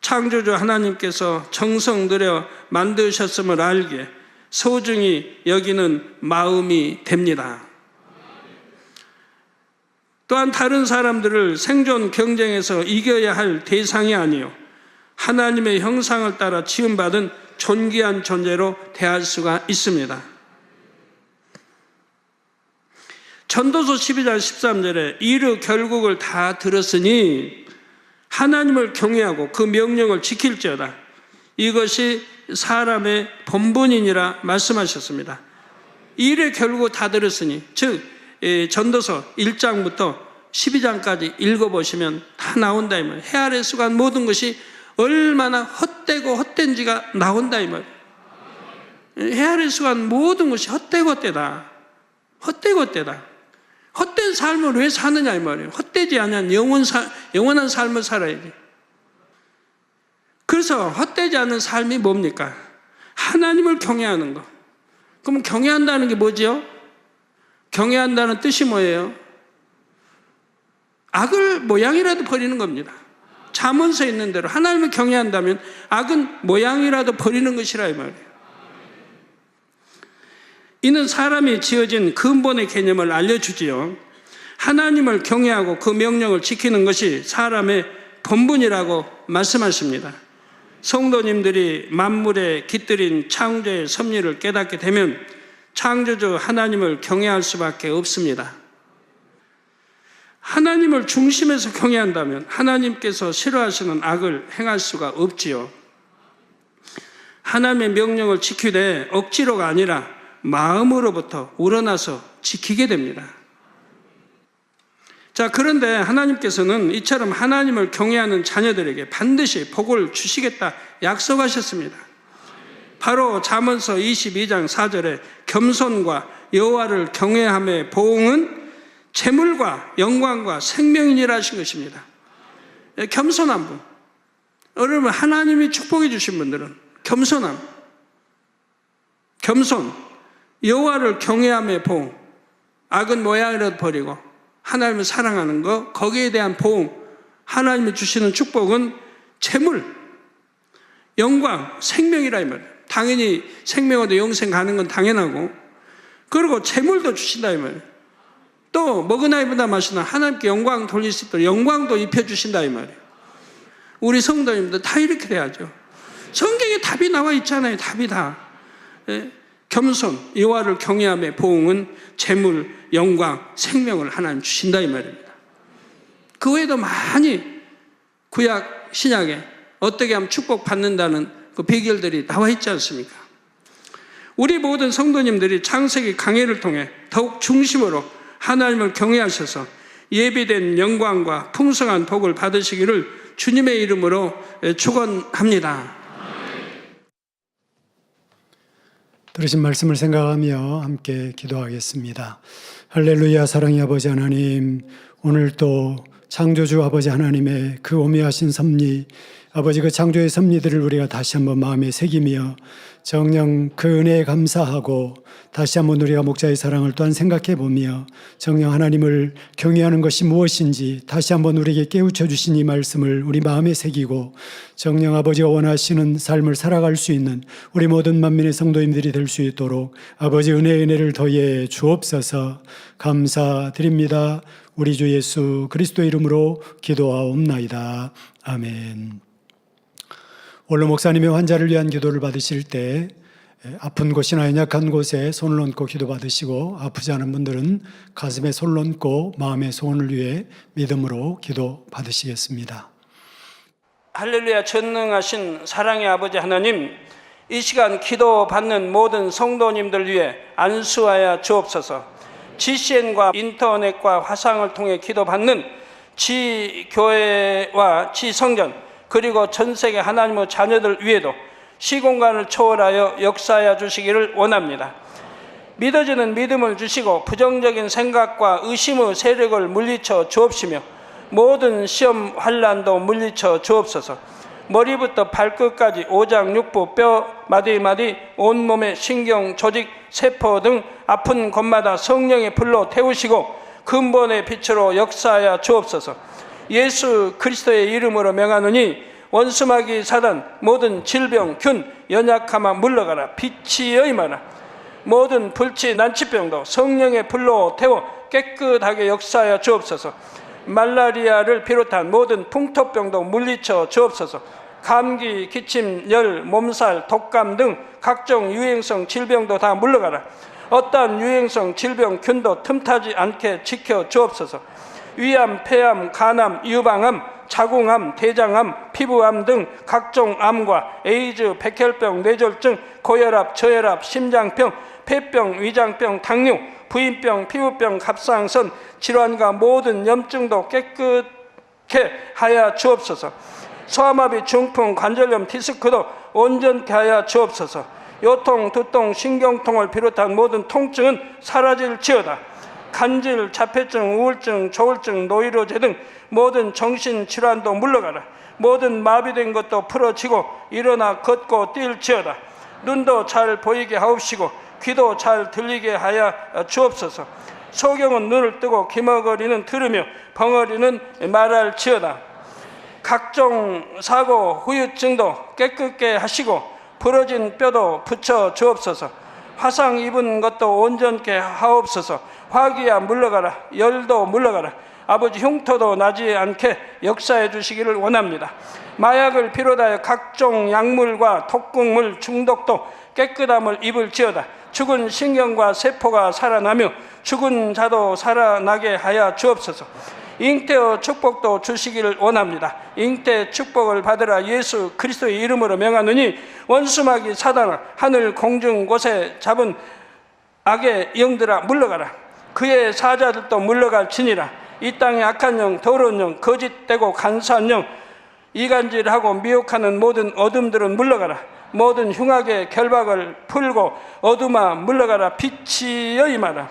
창조주 하나님께서 정성 들여 만드셨음을 알기에 소중히 여기는 마음이 됩니다. 또한 다른 사람들을 생존 경쟁에서 이겨야 할 대상이 아니요 하나님의 형상을 따라 지음받은 존귀한 존재로 대할 수가 있습니다. 전도서 12장 13절에 이르 결국을 다 들었으니 하나님을 경외하고 그 명령을 지킬지어다. 이것이 사람의 본분이니라 말씀하셨습니다. 이르 결국 다 들었으니, 즉 전도서 1장부터 12장까지 읽어보시면 다 나온다 이 말이에요. 해 아래 수간 모든 것이 얼마나 헛되고 헛된지가 나온다 이 말이에요. 해 아래 수간 모든 것이 헛되고 헛되다. 헛되고 헛되다. 헛된 삶을 왜 사느냐 이 말이에요. 헛되지 않은 영원한 삶을 살아야지. 그래서 헛되지 않은 삶이 뭡니까? 하나님을 경외하는 거. 그럼 경외한다는 게 뭐죠? 경외한다는 뜻이 뭐예요? 악을 모양이라도 버리는 겁니다. 잠언서에 있는 대로 하나님을 경외한다면 악은 모양이라도 버리는 것이라 이 말이에요. 이는 사람이 지어진 근본의 개념을 알려주지요. 하나님을 경외하고 그 명령을 지키는 것이 사람의 본분이라고 말씀하십니다. 성도님들이 만물에 깃들인 창조의 섭리를 깨닫게 되면 창조주 하나님을 경외할 수밖에 없습니다. 하나님을 중심에서 경외한다면 하나님께서 싫어하시는 악을 행할 수가 없지요. 하나님의 명령을 지키되 억지로가 아니라 마음으로부터 우러나서 지키게 됩니다. 자, 그런데 하나님께서는 이처럼 하나님을 경외하는 자녀들에게 반드시 복을 주시겠다 약속하셨습니다. 바로 잠언서 22장 4절에 겸손과 여호와를 경외함의 보응은 재물과 영광과 생명이니라 하신 것입니다. 겸손한 분, 여러분 하나님이 축복해 주신 분들은 겸손함, 겸손, 여호와를 경외함의 보응, 악은 모양이라도 버리고 하나님을 사랑하는 것, 거기에 대한 보응, 하나님이 주시는 축복은 재물, 영광, 생명이라 이 말이에요. 당연히 생명으로 영생 가는 건 당연하고, 그리고 재물도 주신다 이 말이에요. 또 먹으나 입으나 마시나 하나님께 영광 돌릴 수 있도록 영광도 입혀주신다 이 말이에요. 우리 성도님들 다 이렇게 돼야죠. 성경에 답이 나와 있잖아요. 답이 다. 겸손, 여호와를 경외함의 보응은 재물, 영광, 생명을 하나님 주신다 이 말입니다. 그 외에도 많이 구약, 신약에 어떻게 하면 축복받는다는 그 비결들이 나와 있지 않습니까? 우리 모든 성도님들이 창세기 강해를 통해 더욱 중심으로 하나님을 경외하셔서 예비된 영광과 풍성한 복을 받으시기를 주님의 이름으로 축원합니다. 들으신 말씀을 생각하며 함께 기도하겠습니다. 할렐루야. 사랑의 아버지 하나님, 오늘 또 창조주 아버지 하나님의 그 오묘하신 섭리, 아버지 그 창조의 섭리들을 우리가 다시 한번 마음에 새기며 정녕 그 은혜에 감사하고 다시 한번 우리가 목자의 사랑을 또한 생각해 보며 정녕 하나님을 경외하는 것이 무엇인지 다시 한번 우리에게 깨우쳐 주신 이 말씀을 우리 마음에 새기고 정녕 아버지가 원하시는 삶을 살아갈 수 있는 우리 모든 만민의 성도님들이 될 수 있도록 아버지 은혜를 더해 주옵소서. 감사드립니다. 우리 주 예수 그리스도 이름으로 기도하옵나이다. 아멘. 원로 목사님의 환자를 위한 기도를 받으실 때 아픈 곳이나 연약한 곳에 손을 얹고 기도 받으시고 아프지 않은 분들은 가슴에 손을 얹고 마음의 소원을 위해 믿음으로 기도 받으시겠습니다. 할렐루야. 전능하신 사랑의 아버지 하나님, 이 시간 기도 받는 모든 성도님들 위해 안수하여 주옵소서. GCN과 인터넷과 화상을 통해 기도 받는 지교회와 지성전 그리고 전 세계 하나님의 자녀들 위에도 시공간을 초월하여 역사하여 주시기를 원합니다. 믿어지는 믿음을 주시고 부정적인 생각과 의심의 세력을 물리쳐 주옵시며 모든 시험 환난도 물리쳐 주옵소서. 머리부터 발끝까지 오장육부 뼈 마디마디 온몸의 신경 조직 세포 등 아픈 곳마다 성령의 불로 태우시고 근본의 빛으로 역사하여 주옵소서. 예수 그리스도의 이름으로 명하노니 원수마귀 사단 모든 질병 균 연약함아 물러가라. 빛이여 임하라. 모든 불치 난치병도 성령의 불로 태워 깨끗하게 역사하여 주옵소서. 말라리아를 비롯한 모든 풍토병도 물리쳐 주옵소서. 감기, 기침, 열, 몸살, 독감 등 각종 유행성 질병도 다 물러가라. 어떠한 유행성 질병 균도 틈타지 않게 지켜 주옵소서. 위암, 폐암, 간암, 유방암, 자궁암, 대장암, 피부암 등 각종 암과 에이즈, 백혈병, 뇌졸중, 고혈압, 저혈압, 심장병, 폐병, 위장병, 당뇨, 부인병, 피부병, 갑상선 질환과 모든 염증도 깨끗게 하여 주옵소서. 소아마비, 중풍, 관절염, 디스크도 온전케 하여 주옵소서. 요통, 두통, 신경통을 비롯한 모든 통증은 사라질지어다. 간질, 자폐증, 우울증, 조울증, 노이로제 등 모든 정신질환도 물러가라. 모든 마비된 것도 풀어지고 일어나 걷고 뛸지어다. 눈도 잘 보이게 하옵시고 귀도 잘 들리게 하여 주옵소서. 소경은 눈을 뜨고 기머거리는 들으며 벙어리는 말할지어다. 각종 사고, 후유증도 깨끗게 하시고 부러진 뼈도 붙여 주옵소서. 화상 입은 것도 온전케 하옵소서. 화기야 물러가라. 열도 물러가라. 아버지 흉터도 나지 않게 역사해 주시기를 원합니다. 마약을 비롯하여 각종 약물과 독극물 중독도 깨끗함을 입을지어다. 죽은 신경과 세포가 살아나며 죽은 자도 살아나게 하여 주옵소서. 잉태의 축복도 주시기를 원합니다. 잉태 축복을 받으라. 예수 그리스도의 이름으로 명하노니 원수마귀 사단아 하늘 공중 곳에 잡은 악의 영들아 물러가라. 그의 사자들도 물러갈지니라. 이 땅의 악한 영, 더러운 영, 거짓되고 간사한 영, 이간질하고 미혹하는 모든 어둠들은 물러가라. 모든 흉악의 결박을 풀고 어둠아 물러가라. 빛이여 임하라.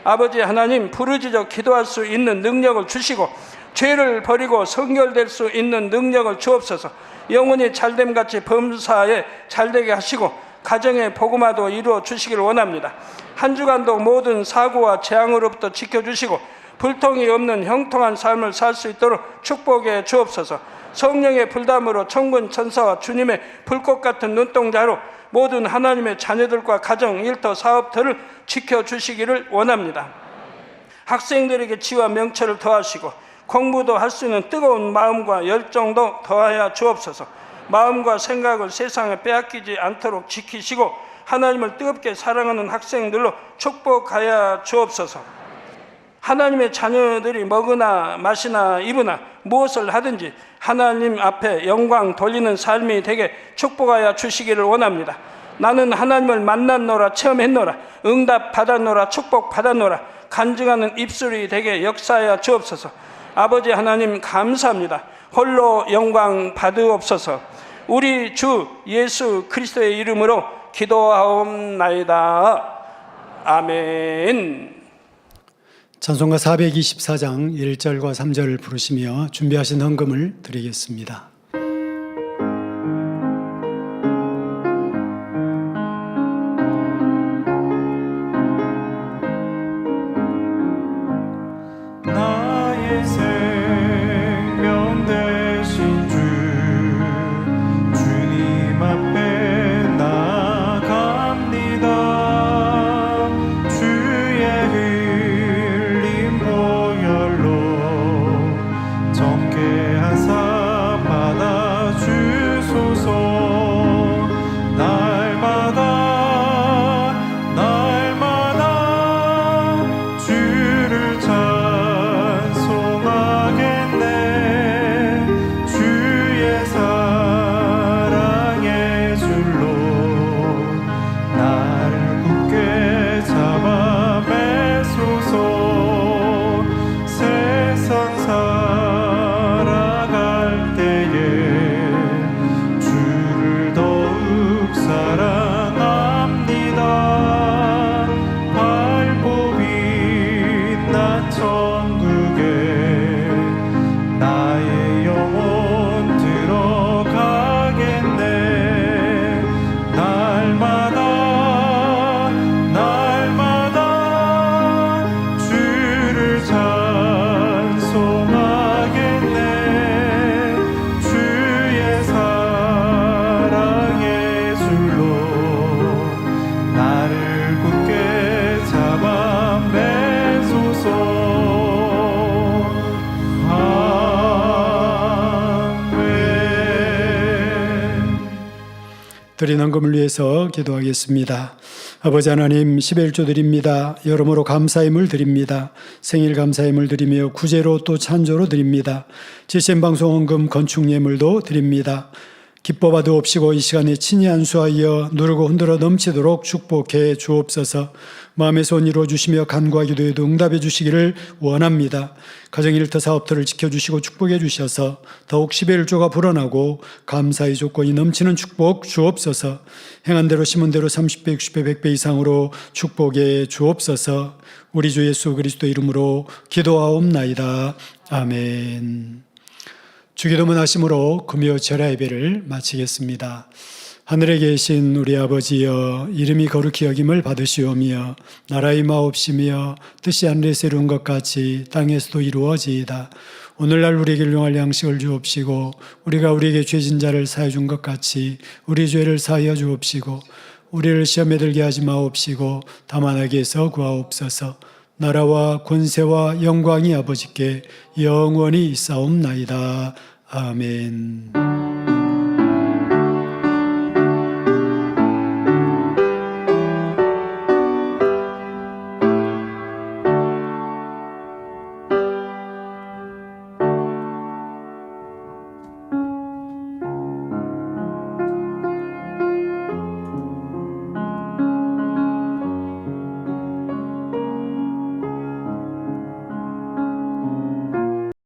아버지 하나님, 부르짖어 기도할 수 있는 능력을 주시고 죄를 버리고 성결될 수 있는 능력을 주옵소서. 영혼이 잘됨같이 범사에 잘되게 하시고 가정의 복음화도 이루어 주시길 원합니다. 한 주간도 모든 사고와 재앙으로부터 지켜주시고 불통이 없는 형통한 삶을 살 수 있도록 축복해 주옵소서. 성령의 불담으로 천군 천사와 주님의 불꽃 같은 눈동자로 모든 하나님의 자녀들과 가정, 일터, 사업들을 지켜주시기를 원합니다. 학생들에게 지와 명철을 더하시고 공부도 할 수 있는 뜨거운 마음과 열정도 더하여 주옵소서. 마음과 생각을 세상에 빼앗기지 않도록 지키시고 하나님을 뜨겁게 사랑하는 학생들로 축복하여 주옵소서. 하나님의 자녀들이 먹으나 마시나 입으나 무엇을 하든지 하나님 앞에 영광 돌리는 삶이 되게 축복하여 주시기를 원합니다. 나는 하나님을 만났노라, 체험했노라, 응답 받았노라, 축복 받았노라, 간증하는 입술이 되게 역사하여 주옵소서. 아버지 하나님 감사합니다. 홀로 영광 받으옵소서. 우리 주 예수 그리스도의 이름으로 기도하옵나이다. 아멘. 찬송가 424장 1절과 3절을 부르시며 준비하신 헌금을 드리겠습니다. 나의 생명 되신 주 주님 앞에 나아갑니다. 주의 흘린 보혈로 정케하사 드린 헌금을 위해서 기도하겠습니다. 아버지 하나님, 11조 드립니다. 여러모로 감사임을 드립니다. 생일 감사임을 드리며 구제로 또 찬조로 드립니다. 지신 방송 헌금 건축 예물도 드립니다. 기뻐봐도 없이고 이 시간에 친히 안수하여 누르고 흔들어 넘치도록 축복해 주옵소서. 마음의 소원 이루어 주시며 간구와 기도에도 응답해 주시기를 원합니다. 가정 일터 사업터를 지켜주시고 축복해 주셔서 더욱 11조가 불어나고 감사의 조건이 넘치는 축복 주옵소서. 행한 대로 심은 대로 30배, 60배, 100배 이상으로 축복해 주옵소서. 우리 주 예수 그리스도 이름으로 기도하옵나이다. 아멘. 주기도문 하심으로 금요 절야 예배를 마치겠습니다. 하늘에 계신 우리 아버지여, 이름이 거룩히 여김을 받으시오며 나라의 마옵시며 뜻이 하늘에서 이룬 것 같이 땅에서도 이루어지이다. 오늘날 우리에게 일용할 양식을 주옵시고 우리가 우리에게 죄진 자를 사해 준 것 같이 우리 죄를 사하여 주옵시고 우리를 시험에 들게 하지 마옵시고 다만 악에서 구하옵소서. 나라와 권세와 영광이 아버지께 영원히 있사옵나이다. 아멘.